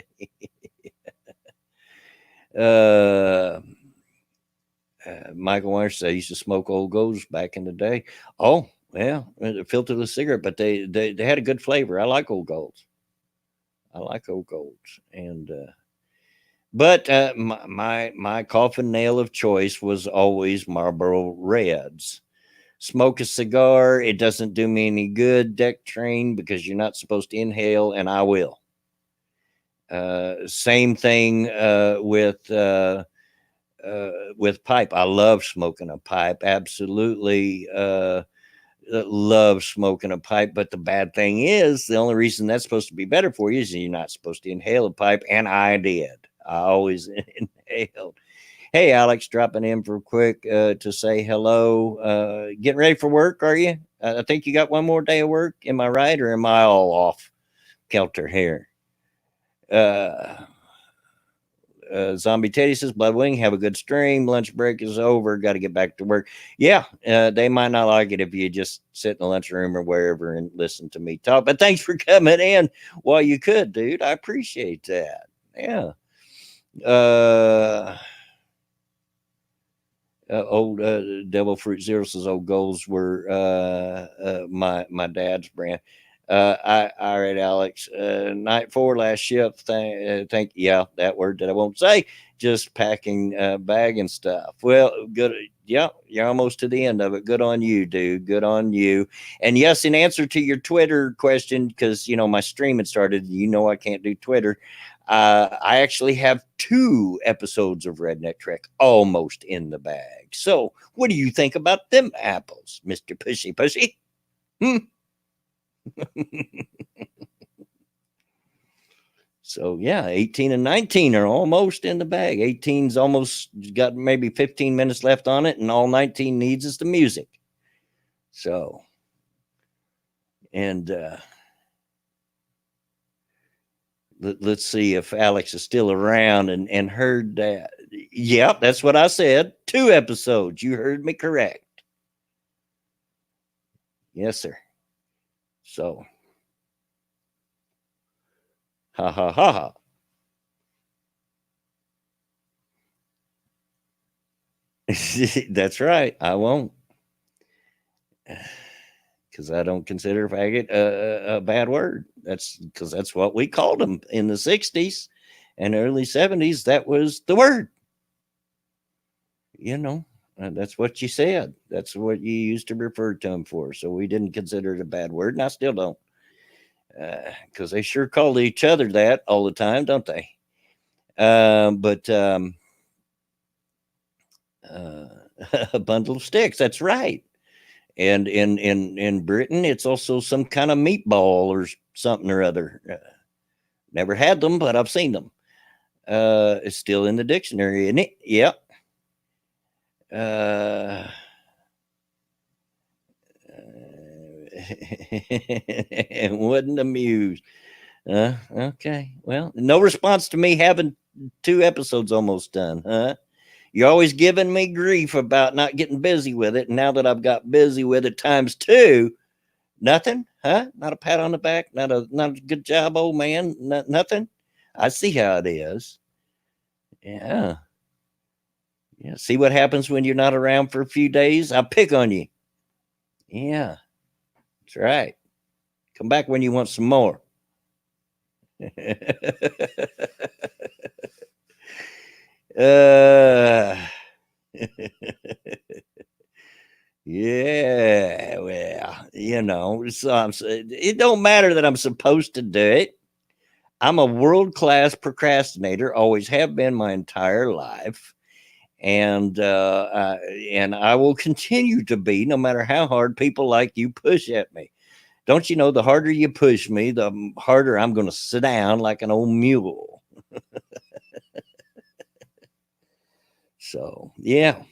Michael Weiner said I used to smoke old golds back in the day. Oh, yeah, filterless cigarette, but they had a good flavor. I like old golds. And but my coffin nail of choice was always Marlboro Reds. Smoke a cigar, it doesn't do me any good, Deck Train, because you're not supposed to inhale, and I will. Same thing with pipe. I love smoking a pipe. Absolutely love smoking a pipe. But the bad thing is, the only reason that's supposed to be better for you is you're not supposed to inhale a pipe. And I did. I always inhaled. Hey, Alex, dropping in for quick to say hello. Getting ready for work, are you? I think you got one more day of work. Am I right, or am I all off kilter here? Zombie Teddy says, Bloodwing, have a good stream. Lunch break is over. Got to get back to work. Yeah, they might not like it if you just sit in the lunchroom or wherever and listen to me talk. But thanks for coming in while you could, dude. I appreciate that. Yeah. Old Devil Fruit Zero says old goals were my dad's brand. All right, Alex. Night 4, last shift. Thank yeah, that word that I won't say. Just packing bag and stuff. Well, good. Yeah, you're almost to the end of it. Good on you, dude. Good on you. And yes, in answer to your Twitter question, because my stream had started. I can't do Twitter. I actually have 2 episodes of Redneck Trek almost in the bag. So, what do you think about them apples, Mister Pushy Pushy? Hmm? So yeah, 18 and 19 are almost in the bag. 18's almost got maybe 15 minutes left on it, and all 19 needs is the music. So, and let's see if Alex is still around and heard that. Yep, that's what I said. 2 episodes. You heard me correct. Yes, sir. So, ha ha ha ha. That's right. I won't, because I don't consider faggot a bad word. That's because that's what we called them in the 60s and early 70s. That was the word, you know. That's what you said. That's what you used to refer to them for. So we didn't consider it a bad word, and I still don't, because they sure call each other that all the time, don't they? But uh, a bundle of sticks. That's right. And in Britain, it's also some kind of meatball or something or other. Never had them, but I've seen them. It's still in the dictionary, isn't it? Yep. Uh, and wasn't amused. Okay. Well, no response to me having 2 episodes almost done, huh? You're always giving me grief about not getting busy with it. And now that I've got busy with it times two, nothing, huh? Not a pat on the back, not a good job, old man. Nothing. I see how it is. Yeah. Yeah. See what happens when you're not around for a few days? I pick on you. Yeah, that's right. Come back when you want some more. uh, yeah, well, it don't matter that I'm supposed to do it. I'm a world class procrastinator, always have been my entire life, and and I will continue to be, no matter how hard people like you push at me. Don't you know? The harder you push me, the harder I'm going to sit down like an old mule. So yeah,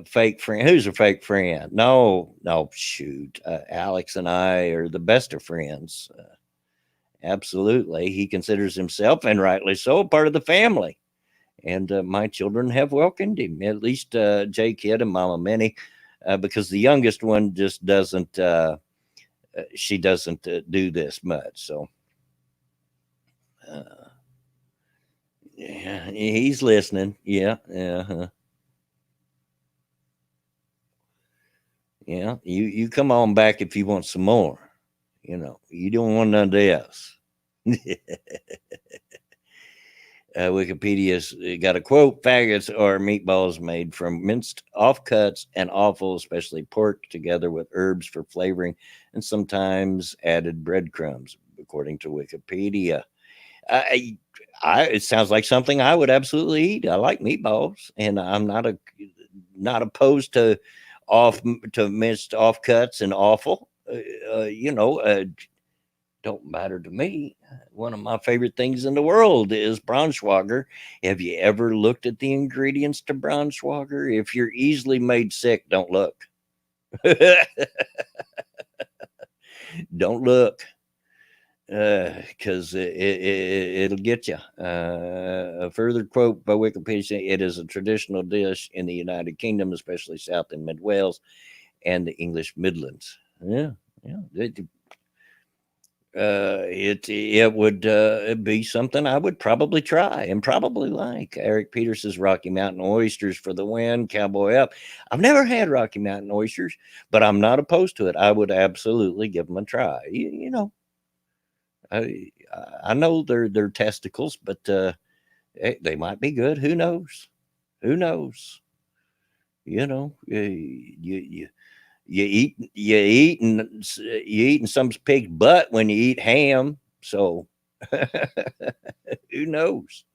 fake friend. Who's a fake friend? No, no, shoot. Alex and I are the best of friends. Absolutely, he considers himself, and rightly so, a part of the family. And my children have welcomed him, at least J Kid and Mama Minnie, because the youngest one just doesn't. She doesn't do this much. So uh, yeah, he's listening. Yeah, yeah. You come on back if you want some more. You don't want none of this. Wikipedia's got a quote: "Faggots are meatballs made from minced offcuts and offal, especially pork, together with herbs for flavoring, and sometimes added breadcrumbs." According to Wikipedia, I, it sounds like something I would absolutely eat. I like meatballs, and I'm not opposed off to minced offcuts and offal. Don't matter to me. One of my favorite things in the world is Braunschweiger. Have you ever looked at the ingredients to Braunschweiger? If you're easily made sick, don't look. Don't look, because it'll get you. A further quote by Wikipedia: "It is a traditional dish in the United Kingdom, especially South and Mid Wales and the English Midlands." Yeah, yeah. It would be something I would probably try and probably like. Eric Peters says Rocky Mountain oysters for the win. Cowboy up. I've never had Rocky Mountain oysters, but I'm not opposed to it. I would absolutely give them a try. I I know they're testicles, but they might be good. Who knows? Who knows? You eating some pig's butt when you eat ham. So who knows?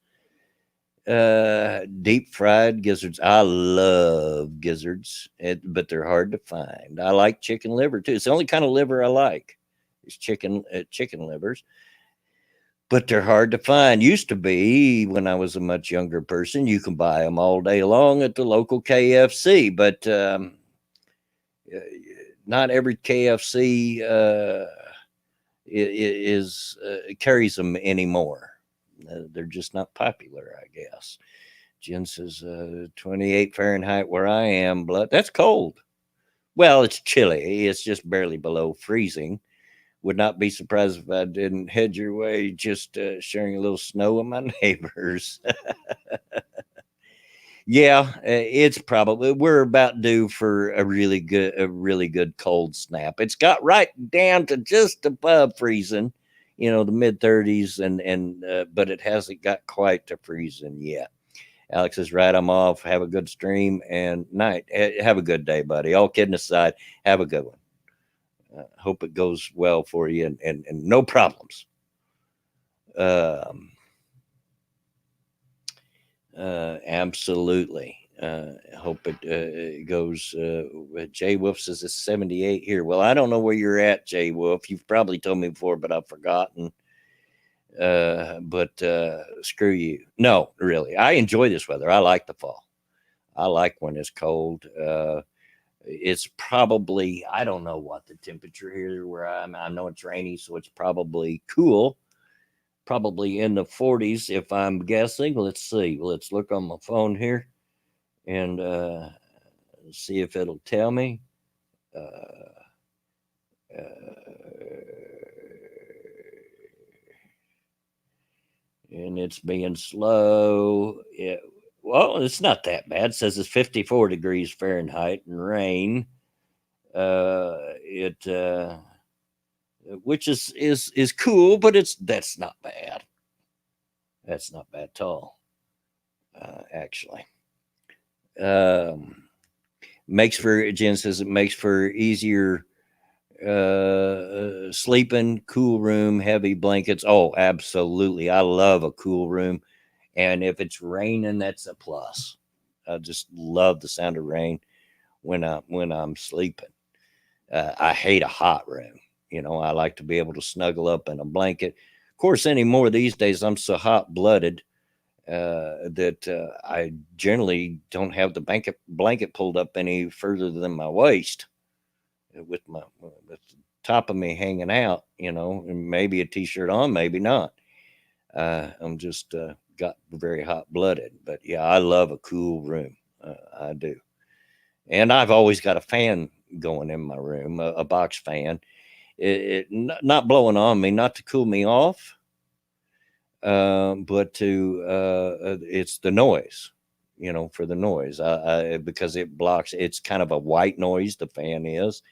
Deep fried gizzards. I love gizzards, but they're hard to find. I like chicken liver too. It's the only kind of liver I like. Is chicken livers, but they're hard to find. Used to be when I was a much younger person. You can buy them all day long at the local KFC, but uh, not every KFC is carries them anymore. They're just not popular, I guess. Jen says 28 Fahrenheit where I am. Blood. That's cold. Well, it's chilly. It's just barely below freezing. Would not be surprised if I didn't head your way. Just sharing a little snow with my neighbors. Yeah, it's probably we're about due for a really good cold snap. It's got right down to just above freezing, the mid 30s, and but it hasn't got quite to freezing yet. Alex is right. I'm off. Have a good stream and night. Have a good day, buddy. All kidding aside, have a good one. Hope it goes well for you and no problems. Um, Absolutely. Hope it goes. Jay Wolf says it's 78 here. Well, I don't know where you're at, Jay Wolf. You've probably told me before, but I've forgotten. But screw you. No, really. I enjoy this weather. I like the fall. I like when it's cold. It's probably, I don't know what the temperature here where I'm. I know it's rainy, so it's probably cool. Probably in the 40s, if I'm guessing. Let's see. Let's look on my phone here and see if it'll tell me. Uh, uh, and it's being slow. Well, it's not that bad. It says it's 54 degrees Fahrenheit and rain. It which is cool, but that's not bad. That's not bad at all, actually. Um, Makes for Jen says it makes for easier sleeping, cool room, heavy blankets. Oh, absolutely. I love a cool room. And if it's raining, that's a plus. I just love the sound of rain when I'm sleeping. I hate a hot room. I like to be able to snuggle up in a blanket. Of course, anymore these days, I'm so hot blooded that I generally don't have the blanket pulled up any further than my waist, with the top of me hanging out, and maybe a t-shirt on, maybe not. I'm just got very hot blooded, but yeah, I love a cool room. I do, and I've always got a fan going in my room, a box fan. It not blowing on me, not to cool me off, but to it's the noise, for the noise. Because it blocks. It's kind of a white noise. The fan is,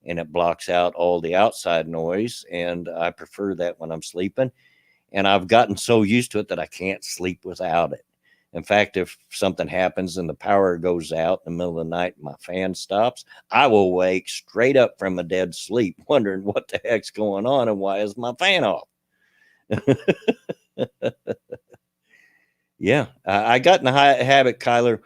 and it blocks out all the outside noise. And I prefer that when I'm sleeping. And I've gotten so used to it that I can't sleep without it. In fact, if something happens and the power goes out in the middle of the night and my fan stops, I will wake straight up from a dead sleep, wondering what the heck's going on and why is my fan off. Yeah, I got in the habit, Kyler.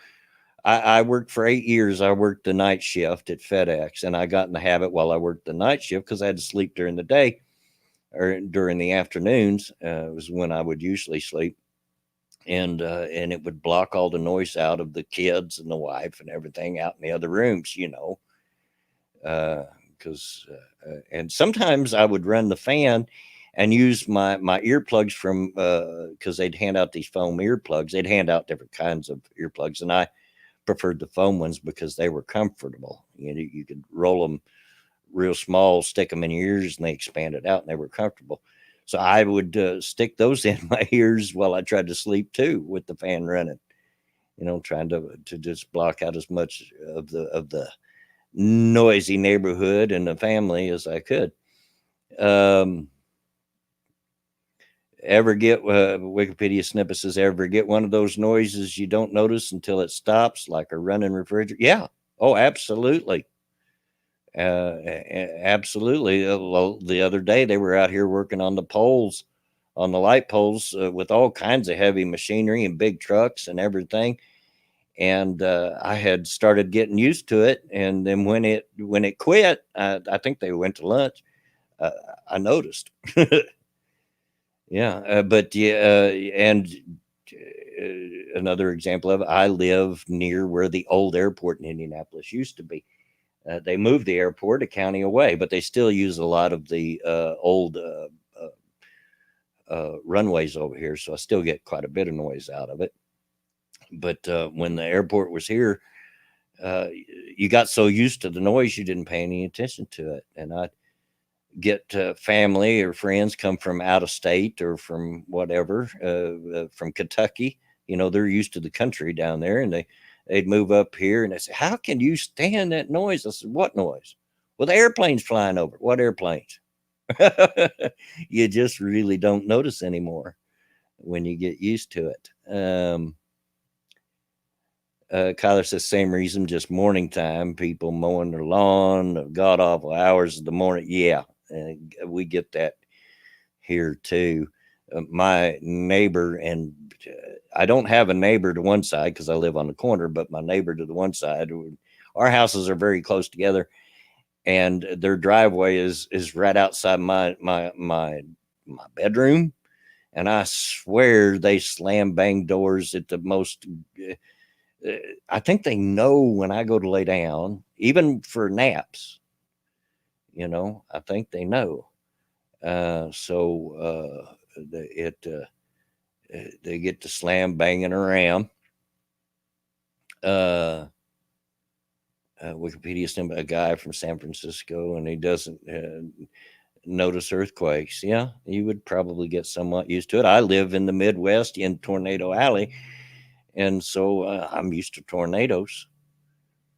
I worked for 8 years. I worked the night shift at FedEx, and I got in the habit while I worked the night shift because I had to sleep during the day or during the afternoons. Was when I would usually sleep, and it would block all the noise out of the kids and the wife and everything out in the other rooms. Because and sometimes I would run the fan and use my earplugs from because they'd hand out these foam earplugs. They'd hand out different kinds of earplugs, and I preferred the foam ones because they were comfortable. You could roll them real small, stick them in your ears, and they expanded out, and they were comfortable. So I would stick those in my ears while I tried to sleep too, with the fan running. Trying to just block out as much of the noisy neighborhood and the family as I could. Um, Ever get Wikipedia snippet says, ever get one of those noises you don't notice until it stops, like a running refrigerator? Yeah. Oh, absolutely. Absolutely. Well, the other day they were out here working on the poles, on the light poles, with all kinds of heavy machinery and big trucks and everything. And I had started getting used to it, and then when it quit, I think they went to lunch. Uh, I noticed. Yeah, but yeah, and another example of it, I live near where the old airport in Indianapolis used to be. They moved the airport a county away, but they still use a lot of the old runways over here, so I still get quite a bit of noise out of it. But when the airport was here, uh, you got so used to the noise you didn't pay any attention to it. And I get family or friends come from out of state or from whatever, from Kentucky, They're used to the country down there, and they'd move up here, and they say, "How can you stand that noise?" I said, "What noise?" "Well, the airplanes flying over." "What airplanes?" You just really don't notice anymore when you get used to it. Kyler says, same reason, just morning time, people mowing their lawn, god awful hours of the morning. Yeah, we get that here too. My neighbor, and I don't have a neighbor to one side because I live on the corner, but my neighbor to the one side, our houses are very close together, and their driveway is right outside my bedroom, and I swear they slam bang doors at the most. I think they know when I go to lay down, even for naps. I think they know. So they get to slam banging around. Wikipedia sent a guy from San Francisco, and he doesn't notice earthquakes. Yeah, you would probably get somewhat used to it. I live in the Midwest in Tornado Alley, and so I'm used to tornadoes.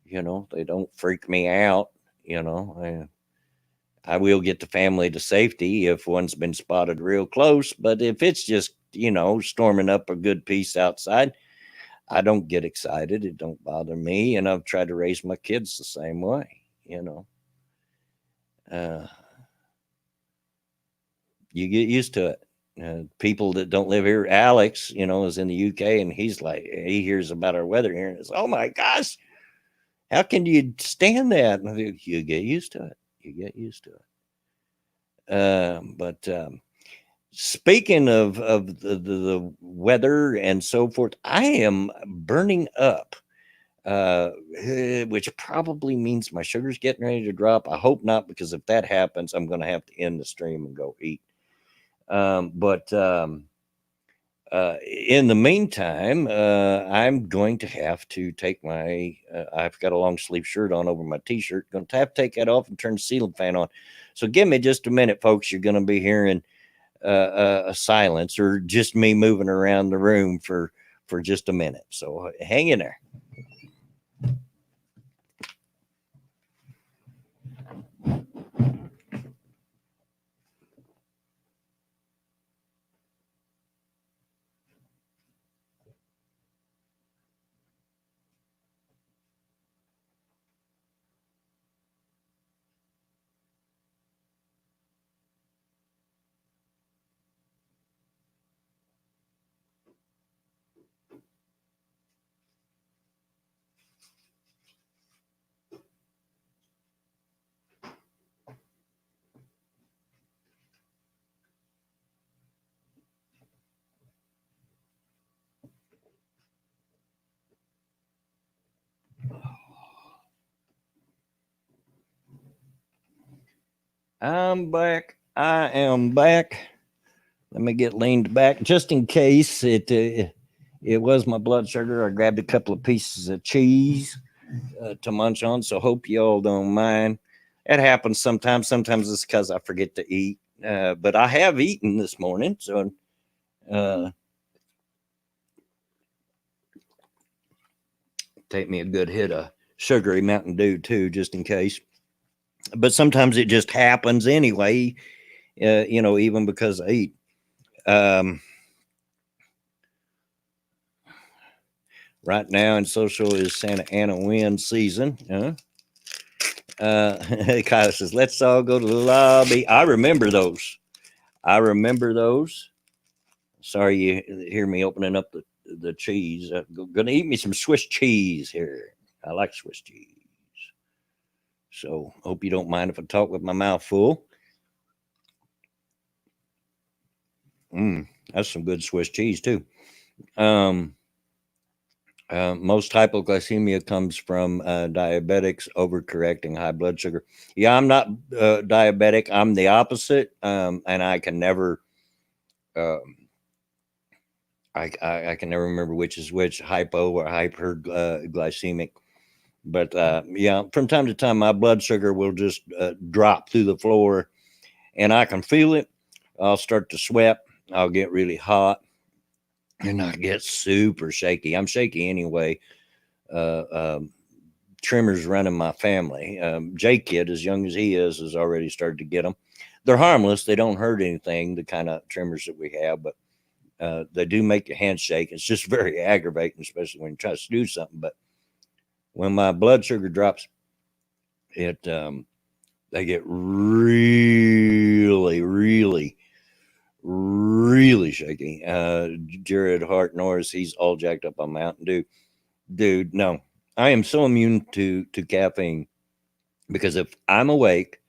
They don't freak me out. I will get the family to safety if one's been spotted real close, but if it's just storming up a good piece outside, I don't get excited. It don't bother me, and I've tried to raise my kids the same way. Uh, you get used to it. People that don't live here, Alex, is in the UK, and he's like, he hears about our weather here, and it's, oh my gosh, how can you stand that? And you get used to it. You get used to it. But speaking of the weather and so forth, I am burning up, which probably means my sugar's getting ready to drop. I hope not, because if that happens, I'm going to have to end the stream and go eat. But in the meantime, I'm going to have to take my, I've got a long sleeve shirt on over my t-shirt. Going to have to take that off and turn the ceiling fan on. So give me just a minute, folks. You're going to be hearing a silence, or just me moving around the room for just a minute. So hang in there. I'm back. I am back. Let me get leaned back just in case it was my blood sugar. I grabbed a couple of pieces of cheese to munch on, so hope y'all don't mind. It happens sometimes. Sometimes it's because I forget to eat. But I have eaten this morning, so take me a good hit of sugary Mountain Dew too, just in case. But sometimes it just happens anyway, even because I eat. Right now in social is Santa Ana wind season. Kyle says, let's all go to the lobby. I remember those. Sorry you hear me opening up the cheese. Gonna eat me some Swiss cheese here. I like Swiss cheese. So hope you don't mind if I talk with my mouth full. That's some good Swiss cheese too. Most hypoglycemia comes from diabetics overcorrecting high blood sugar. Yeah, I'm not diabetic. I'm the opposite, and I can never. I can never remember which is which, hypo or hyperglycemic. But yeah, from time to time, my blood sugar will just drop through the floor, and I can feel it. I'll start to sweat. I'll get really hot. and I get super shaky. I'm shaky anyway. Uh, um, Trimmers running my family. J Kid, as young as he is, has already started to get them. They're harmless. They don't hurt anything, the kind of trimmers that we have, but they do make your hands shake. It's just very aggravating, especially when you try to do something. But when my blood sugar drops, it they get really, really, really shaky. Jared Hart Norris, he's all jacked up on Mountain Dew. Dude, no, I am so immune to caffeine because if I'm awake,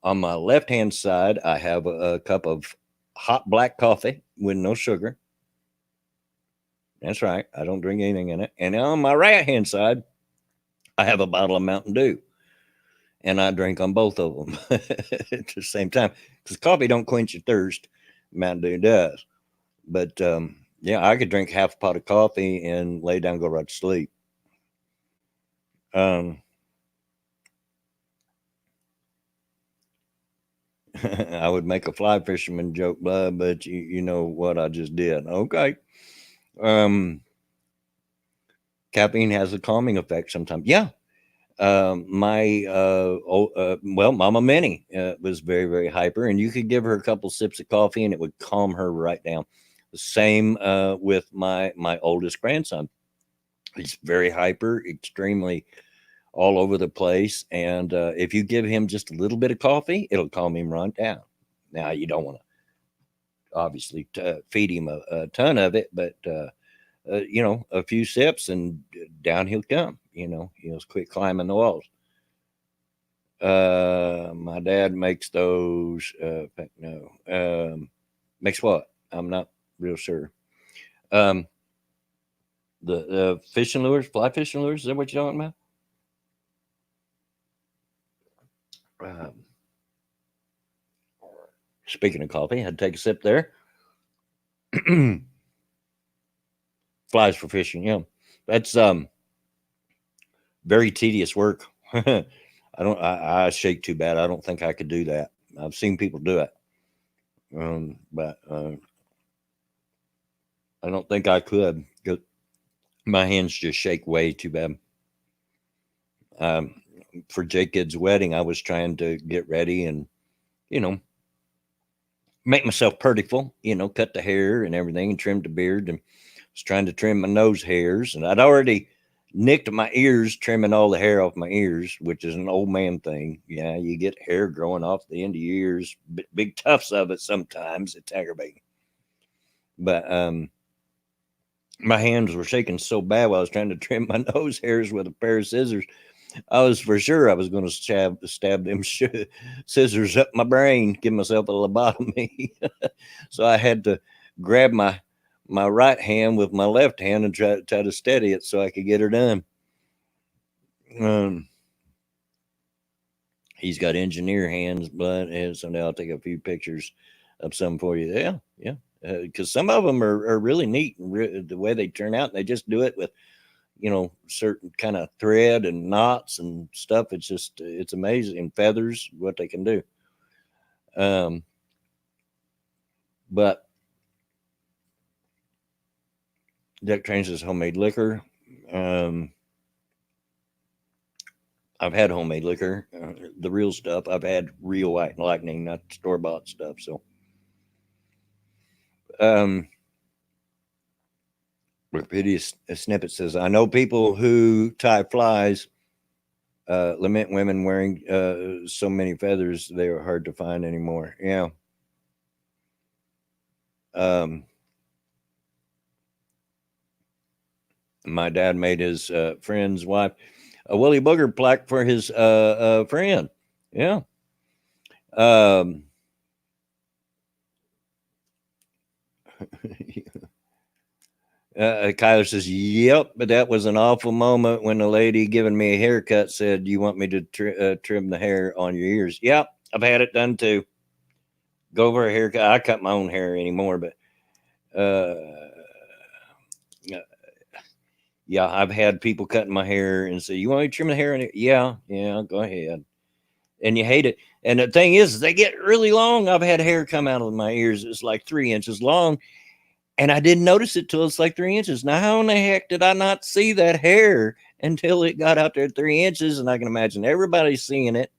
on my left hand side, I have a cup of hot black coffee with no sugar. That's right, I don't drink anything in it. And on my right hand side, I have a bottle of Mountain Dew, and I drink on both of them at the same time because coffee don't quench your thirst. Mountain Dew does. But yeah, I could drink half a pot of coffee and lay down, and go right to sleep. Um, I would make a fly fisherman joke, bud, but you know what I just did. Okay. Um, Caffeine has a calming effect sometimes. Yeah. Well, Mama Minnie was very, very hyper, and you could give her a couple sips of coffee and it would calm her right down. The same with my oldest grandson. He's very hyper, extremely all over the place. And if you give him just a little bit of coffee, it'll calm him right down. Now, you don't want to obviously feed him a ton of it, but a few sips and down he'll come. He'll quit climbing the walls. My dad makes those. No, makes what? I'm not real sure. Um, the fishing lures, fly fishing lures. Is that what you're talking about? Um, Speaking of coffee, I'd take a sip there. Flies for fishing, yeah. That's very tedious work. I shake too bad. I don't think I could do that. I've seen people do it. But I don't think I could. My hands just shake way too bad. For Jacob's wedding, I was trying to get ready and, you know, make myself prettyful, cut the hair and everything and trim the beard, and was trying to trim my nose hairs. And I'd already nicked my ears, trimming all the hair off my ears, which is an old man thing. Yeah, you get hair growing off the end of your ears, big tufts of it sometimes. It's aggravating. But my hands were shaking so bad while I was trying to trim my nose hairs with a pair of scissors. I was for sure I was going to stab them scissors up my brain, give myself a lobotomy. So I had to grab my right hand with my left hand and try to steady it so I could get her done. He's got engineer hands, but someday I'll take a few pictures of some for you. Yeah. Because some of them are really neat and the way they turn out. And they just do it with certain kind of thread and knots and stuff. It's amazing. And feathers, what they can do. But Jack Train says homemade liquor. I've had homemade liquor, the real stuff. I've had real White Lightning, not store bought stuff. So, Rapidious Snippet says, I know people who tie flies lament women wearing so many feathers, they are hard to find anymore. Yeah. My dad made his friend's wife a Willie Booger plaque for his friend. Yeah. Kyler says, yep, but that was an awful moment when the lady giving me a haircut said, you want me to trim the hair on your ears? Yep, I've had it done too. Go over a haircut. I cut my own hair anymore, but yeah, I've had people cutting my hair and say, you want me to trim the hair? Yeah, go ahead. And you hate it. And the thing is, they get really long. I've had hair come out of my ears. It's like 3 inches long. And I didn't notice it till it's like 3 inches. Now, how in the heck did I not see that hair until it got out there 3 inches? And I can imagine everybody seeing it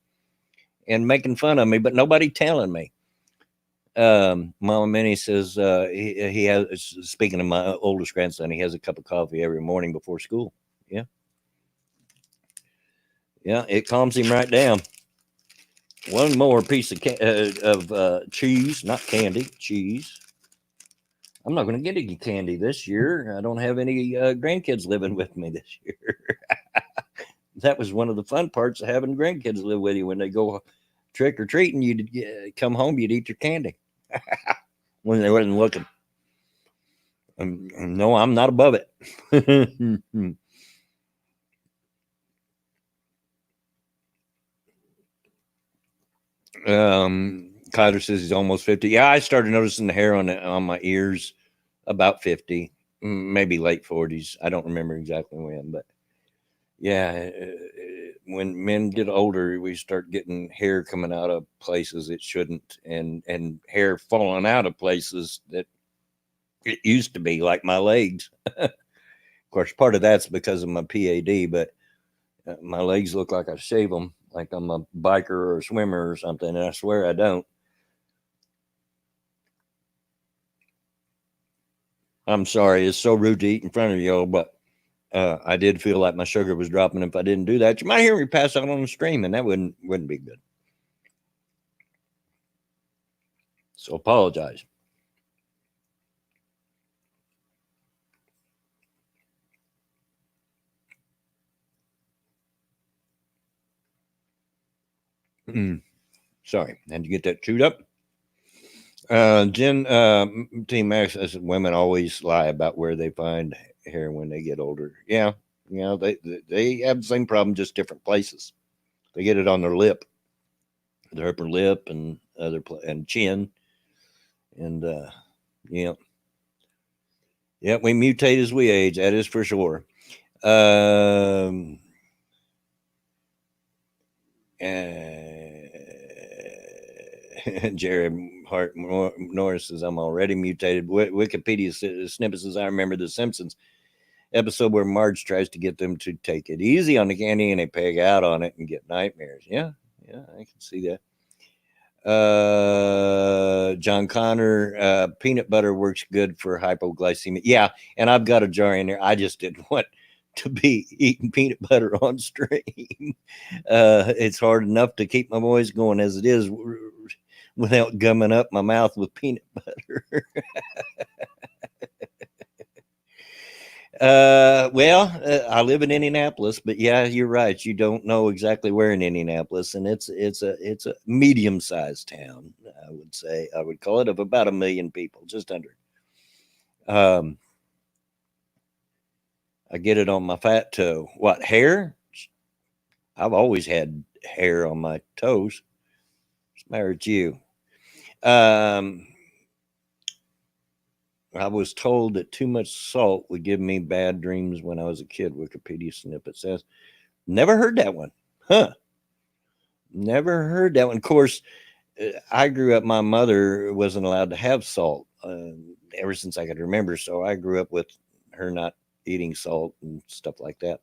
and making fun of me, but nobody telling me. Mama Minnie says he has, speaking of my oldest grandson, he has a cup of coffee every morning before school. Yeah. Yeah. It calms him right down. One more piece of cheese, not candy, cheese. I'm not going to get any candy this year. I don't have any grandkids living with me this year. That was one of the fun parts of having grandkids live with you. When they go trick or treating, you'd come home, you'd eat your candy when they wasn't looking. No, I'm not above it. Kyler says he's almost 50. Yeah, I started noticing the hair on my ears about 50, maybe late 40s. I don't remember exactly when, but yeah, when men get older, we start getting hair coming out of places it shouldn't, and hair falling out of places that it used to be, like my legs. Of course, part of that's because of my PAD, but my legs look like I shave them, like I'm a biker or a swimmer or something, and I swear I don't. I'm sorry, it's so rude to eat in front of y'all, but I did feel like my sugar was dropping. If I didn't do that, you might hear me pass out on the stream, and that wouldn't be good. So apologize. Sorry, had to get that chewed up. Jen, Team Max says women always lie about where they find hair when they get older. Yeah, they have the same problem, just different places. They get it on their lip, their upper lip, and and chin, and yeah, yeah. We mutate as we age. That is for sure. Um, Jared Hart Norris says, I'm already mutated. Wikipedia snippets says, I remember The Simpsons episode where Marge tries to get them to take it easy on the candy and they peg out on it and get nightmares. Yeah, I can see that. John Connor, peanut butter works good for hypoglycemia. Yeah, and I've got a jar in there. I just didn't want to be eating peanut butter on stream. It's hard enough to keep my voice going as it is without gumming up my mouth with peanut butter. I live in Indianapolis, but yeah, you're right. You don't know exactly where in Indianapolis, and it's a medium sized town. I would say I would call it, of about 1 million people, just under. Um, I get it on my fat toe. What, hair? I've always had hair on my toes. What's the matter with you? Um, I was told that too much salt would give me bad dreams when I was a kid. Wikipedia snippet says. Never heard that one. Huh. Never heard that one. Of course, I grew up, my mother wasn't allowed to have salt ever since I could remember. So I grew up with her not eating salt and stuff like that.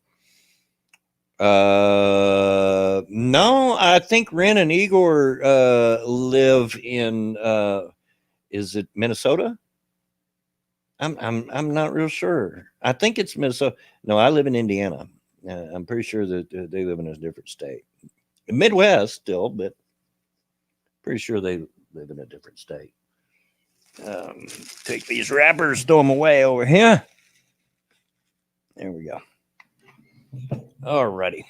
No, I think Ren and Igor live in is it Minnesota? I'm not real sure. I think it's Minnesota. No, I live in Indiana. I'm pretty sure that they live in a different state. Midwest still, but pretty sure they live in a different state. Take these wrappers, throw them away over here. There we go. Alrighty.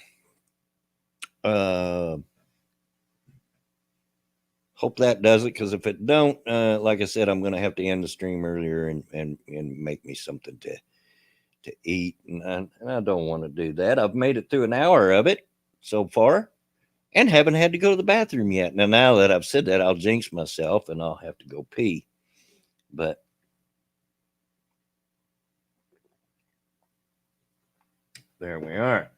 Hope that does it, because if it don't, like I said, I'm going to have to end the stream earlier and make me something to eat, and I don't want to do that. I've made it through an hour of it so far, and haven't had to go to the bathroom yet. Now that I've said that, I'll jinx myself and I'll have to go pee. But there we are.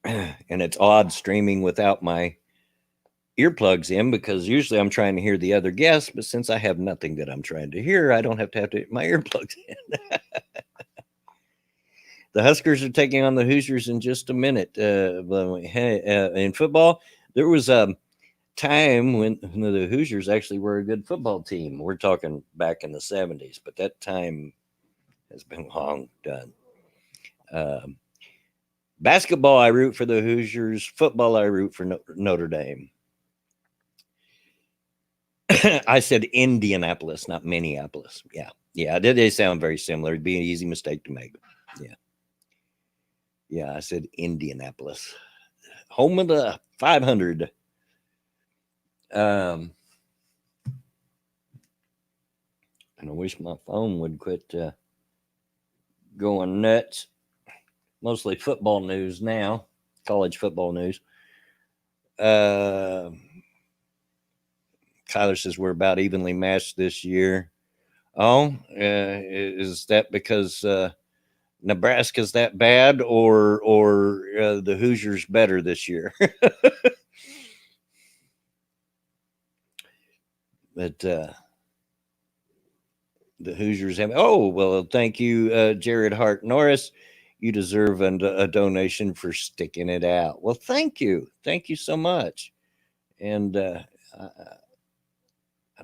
And it's odd streaming without my earplugs in because usually I'm trying to hear the other guests, but since I have nothing that I'm trying to hear, I don't have to my earplugs in. The Huskers are taking on the Hoosiers in just a minute. In football, there was a time when the Hoosiers actually were a good football team. We're talking back in the 70s, but that time has been long done. Um, Basketball, I root for the Hoosiers. Football, I root for Notre Dame. I said Indianapolis, not Minneapolis. Yeah, they sound very similar. It'd be an easy mistake to make. Yeah, I said Indianapolis, home of the 500. And I wish my phone would quit going nuts. Mostly football news now, college football news. Kyler says we're about evenly matched this year. Oh, is that because Nebraska's that bad, or the Hoosiers better this year? But the Hoosiers have. Oh well, thank you, Jared Hart Norris. You deserve a donation for sticking it out. Well, thank you so much. And I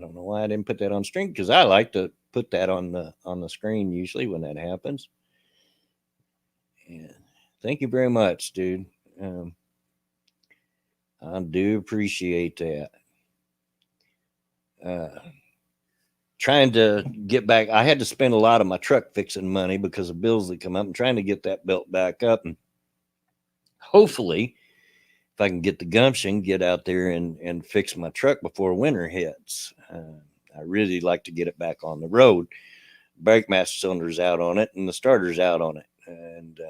don't know why I didn't put that on screen because I like to put that on the screen usually when that happens. And thank you very much, dude. I do appreciate that. Trying to get back, I had to spend a lot of my truck fixing money because of bills that come up. I'm trying to get that built back up, and hopefully, if I can get the gumption, get out there and fix my truck before winter hits. I really like to get it back on the road. Brake master cylinder's out on it, and the starter's out on it, and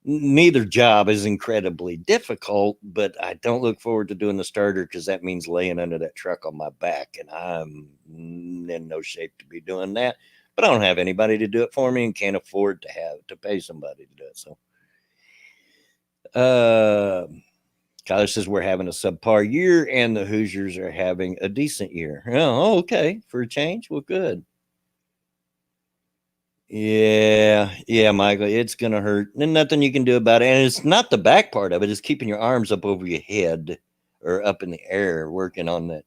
neither job is incredibly difficult, but I don't look forward to doing the starter because that means laying under that truck on my back, and I'm in no shape to be doing that. But I don't have anybody to do it for me and can't afford to pay somebody to do it. So, Kyler says we're having a subpar year and the Hoosiers are having a decent year. Oh, okay. For a change? Well, good. Yeah, Michael, it's gonna hurt. And nothing you can do about it. And it's not the back part of it, it's keeping your arms up over your head or up in the air, working on that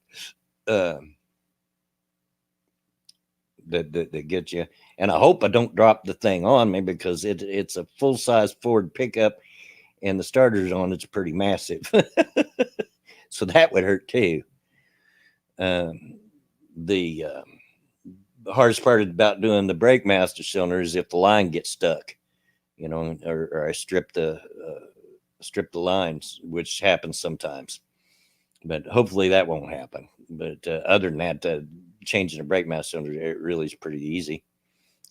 that gets you. And I hope I don't drop the thing on me because it's a full-size Ford pickup and the starter's on it's pretty massive. So that would hurt too. The hardest part about doing the brake master cylinder is if the line gets stuck, or I strip the lines, which happens sometimes. But hopefully that won't happen. But other than that, changing the brake master cylinder, it really is pretty easy.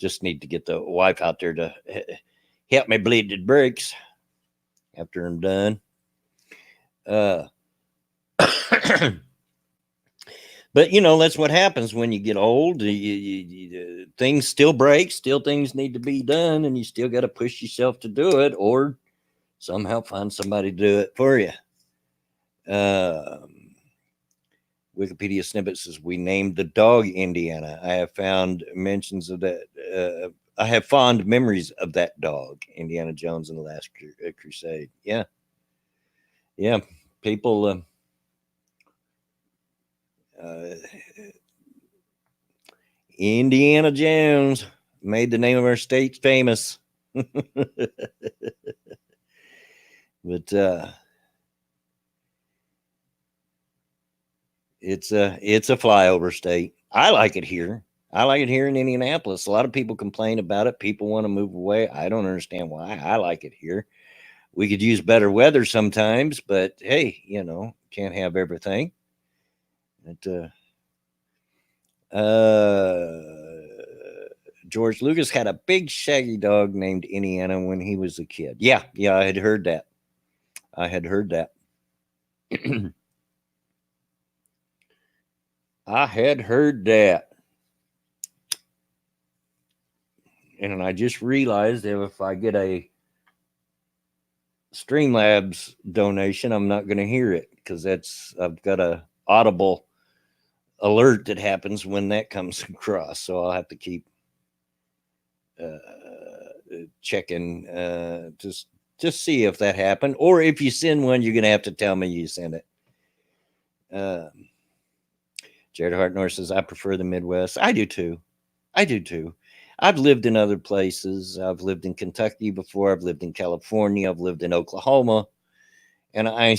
Just need to get the wife out there to help me bleed the brakes after I'm done. But that's what happens when you get old. Things still break, still things need to be done, and you still got to push yourself to do it, or somehow find somebody to do it for you. Wikipedia snippet says we named the dog Indiana. I have found mentions of that. I have fond memories of that dog, Indiana Jones, in the Last Crusade. Yeah. People. Indiana Jones made the name of our state famous. But it's a flyover state. I like it here. I like it here in Indianapolis. A lot of people complain about it. People want to move away. I don't understand why. I like it here. We could use better weather sometimes, but hey, can't have everything. But George Lucas had a big shaggy dog named Indiana when he was a kid. Yeah, I had heard that. I had heard that. And I just realized if I get a Streamlabs donation, I'm not going to hear it because I've got a audible alert that happens when that comes across. So I'll have to keep checking just see if that happened, or if you send one, you're going to have to tell me you sent it. Jared Hartnor says, I prefer the Midwest. I do too. I've lived in other places. I've lived in Kentucky before. I've lived in California. I've lived in Oklahoma. And I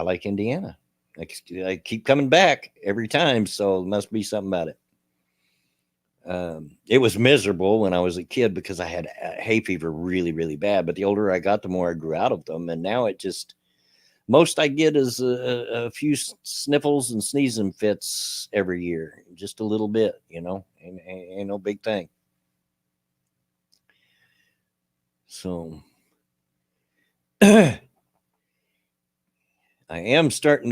like Indiana. I keep coming back every time. So it must be something about it. It was miserable when I was a kid because I had hay fever really, really bad. But the older I got, the more I grew out of them. And now most I get is a few sniffles and sneezing fits every year, just a little bit, ain't no big thing. So I am starting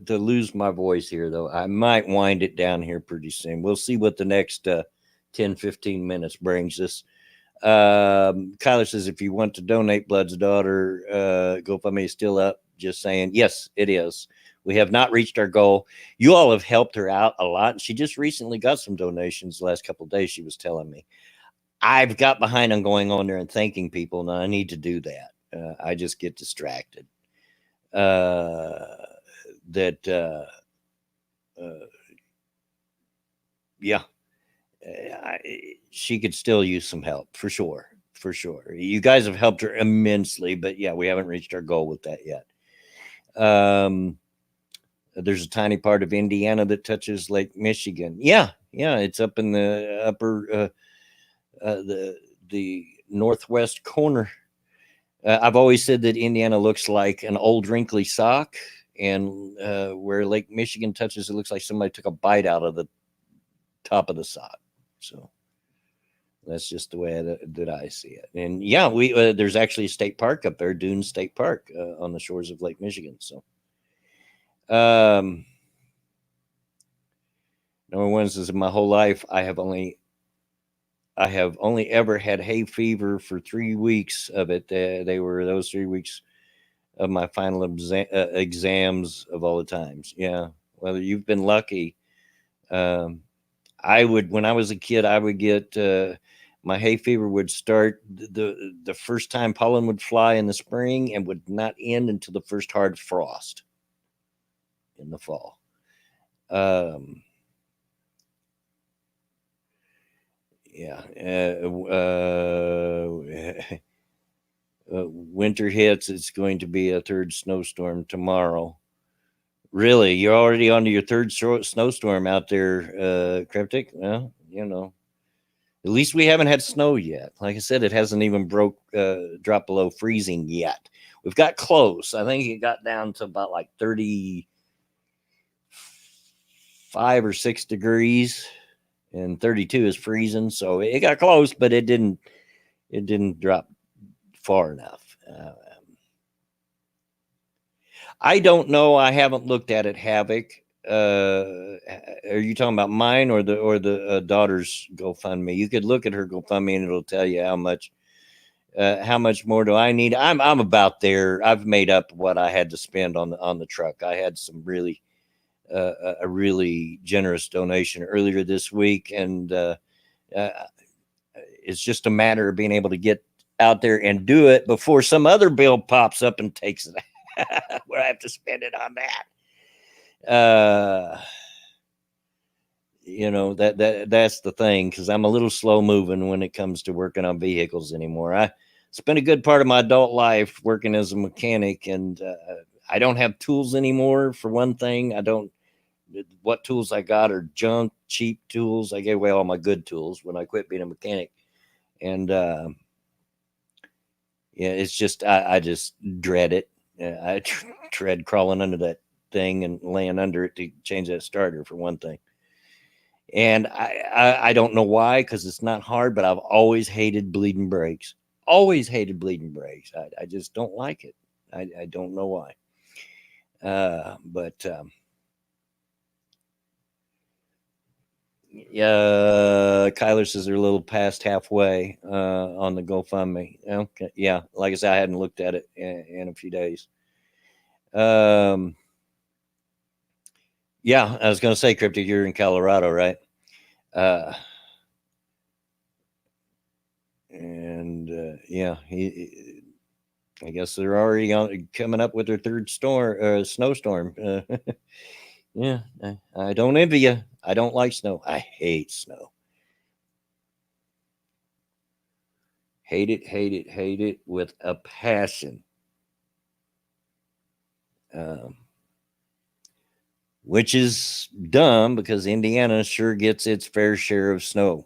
to lose my voice here, though. I might wind it down here pretty soon. We'll see what the next 10, 15 minutes brings us. Kyler says, if you want to donate, Blood's daughter, GoFundMe is still up. Just saying. Yes, it is. We have not reached our goal. You all have helped her out a lot. And she just recently got some donations the last couple of days, she was telling me. I've got behind on going on there and thanking people, and I need to do that. I just get distracted. Yeah. She could still use some help for sure. You guys have helped her immensely, but yeah, we haven't reached our goal with that yet. There's a tiny part of Indiana that touches Lake Michigan. Yeah, it's up in the upper the northwest corner. I've always said that Indiana looks like an old wrinkly sock, and where Lake Michigan touches, it looks like somebody took a bite out of the top of the sock. So that's just the way that I see it. And yeah, we there's actually a state park up there, Dune State Park, on the shores of Lake Michigan. So, number one says, in my whole life, I have only ever had hay fever for 3 weeks of it. They were those 3 weeks of my final exams of all the times. Yeah, well, you've been lucky. When I was a kid, I would get my hay fever would start the first time pollen would fly in the spring and would not end until the first hard frost in the fall. Winter hits. It's going to be a third snowstorm tomorrow. Really, you're already onto your third snowstorm out there, Cryptic. Well, at least we haven't had snow yet. Like I said, it hasn't even dropped below freezing yet. We've got close. I think it got down to about like 35 or 6 degrees, and 32 is freezing. So it got close, but it didn't drop far enough. I don't know. I haven't looked at it. Havoc. Are you talking about mine or the daughter's GoFundMe? You could look at her GoFundMe and it'll tell you how much more do I need. I'm about there. I've made up what I had to spend on the truck. I had some really a really generous donation earlier this week, and it's just a matter of being able to get out there and do it before some other bill pops up and takes it where I have to spend it on that. That's the thing, because I'm a little slow moving when it comes to working on vehicles anymore. I spent a good part of my adult life working as a mechanic, and I don't have tools anymore. For one thing, what tools I got are junk, cheap tools. I gave away all my good tools when I quit being a mechanic. And it's just, I just dread it. I dread crawling under that thing and laying under it to change that starter, for one thing. And I don't know why, because it's not hard, but I've always hated bleeding brakes. Always hated bleeding brakes. I just don't like it. I don't know why. But Yeah, Kyler says they're a little past halfway on the GoFundMe. Okay, yeah, like I said, I hadn't looked at it in a few days. Yeah, I was going to say, Cryptic, you're in Colorado, right? Uh, and yeah, I guess they're already coming up with their third snowstorm. Yeah, I don't envy you. I don't like snow. I hate snow. Hate it with a passion. Um, which is dumb because Indiana sure gets its fair share of snow.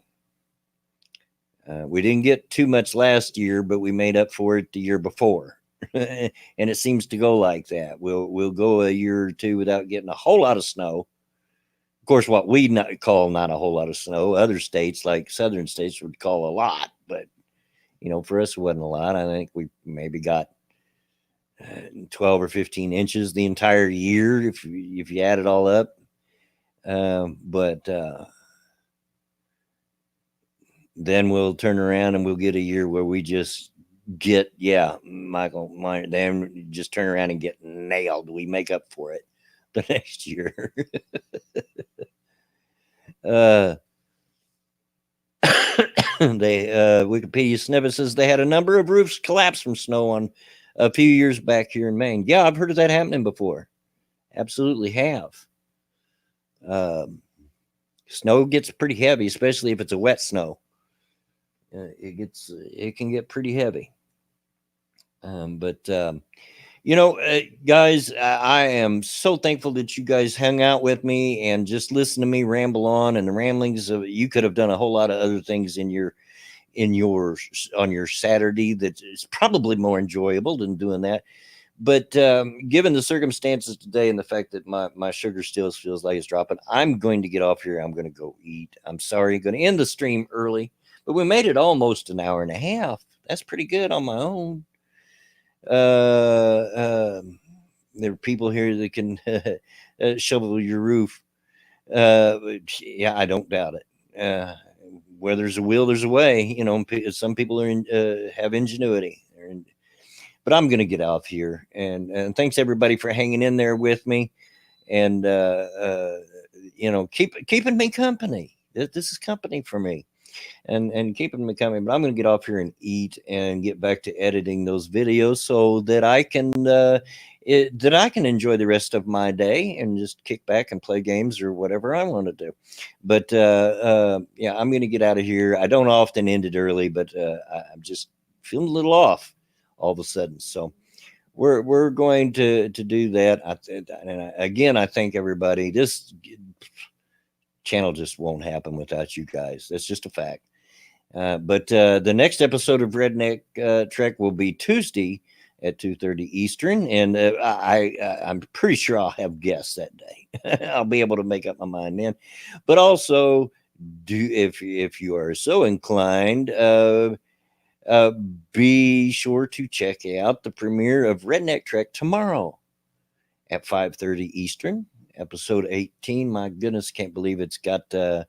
We didn't get too much last year, but we made up for it the year before. And it seems to go like that. We'll go a year or two without getting a whole lot of snow. Of course, what we call not a whole lot of snow, other states like southern states would call a lot. But for us, it wasn't a lot. I think we maybe got 12 or 15 inches the entire year if you add it all up. But then we'll turn around and we'll get a year where we just get, yeah, Michael, then just turn around and get nailed. We make up for it the next year. Wikipedia snippet says they had a number of roofs collapse from snow on a few years back here in Maine. Yeah, I've heard of that happening before. Absolutely have. Snow gets pretty heavy, especially if it's a wet snow. It can get pretty heavy. But guys, I am so thankful that you guys hung out with me and just listen to me ramble on, and the ramblings of you could have done a whole lot of other things in your on your Saturday that is probably more enjoyable than doing that. But given the circumstances today and the fact that my sugar still feels like it's dropping, I'm going to get off here. I'm going to go eat. I'm sorry, I'm going to end the stream early, but we made it almost an hour and a half. That's pretty good on my own. There are people here that can shovel your roof. Yeah, I don't doubt it. Where there's a will, there's a way. Some people have ingenuity. But I'm going to get off here, and thanks everybody for hanging in there with me, and keeping me company. This is company for me, and keeping me company. But I'm going to get off here and eat and get back to editing those videos so that I can enjoy the rest of my day and just kick back and play games or whatever I want to do. But yeah, I'm going to get out of here. I don't often end it early, but I'm just feeling a little off all of a sudden. So we're going to do that. Again, I thank everybody. This channel just won't happen without you guys. That's just a fact. But the next episode of Redneck Trek will be Tuesday at 2:30 Eastern, and I'm pretty sure I'll have guests that day. I'll be able to make up my mind then. But also, if you are so inclined, be sure to check out the premiere of Redneck Trek tomorrow at 5:30 Eastern, episode 18. My goodness, can't believe it's got that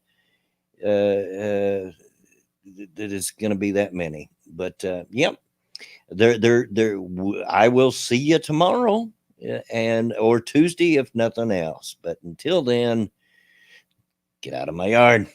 it's going to be that many. But yep, I will see you tomorrow or Tuesday if nothing else. But until then, get out of my yard.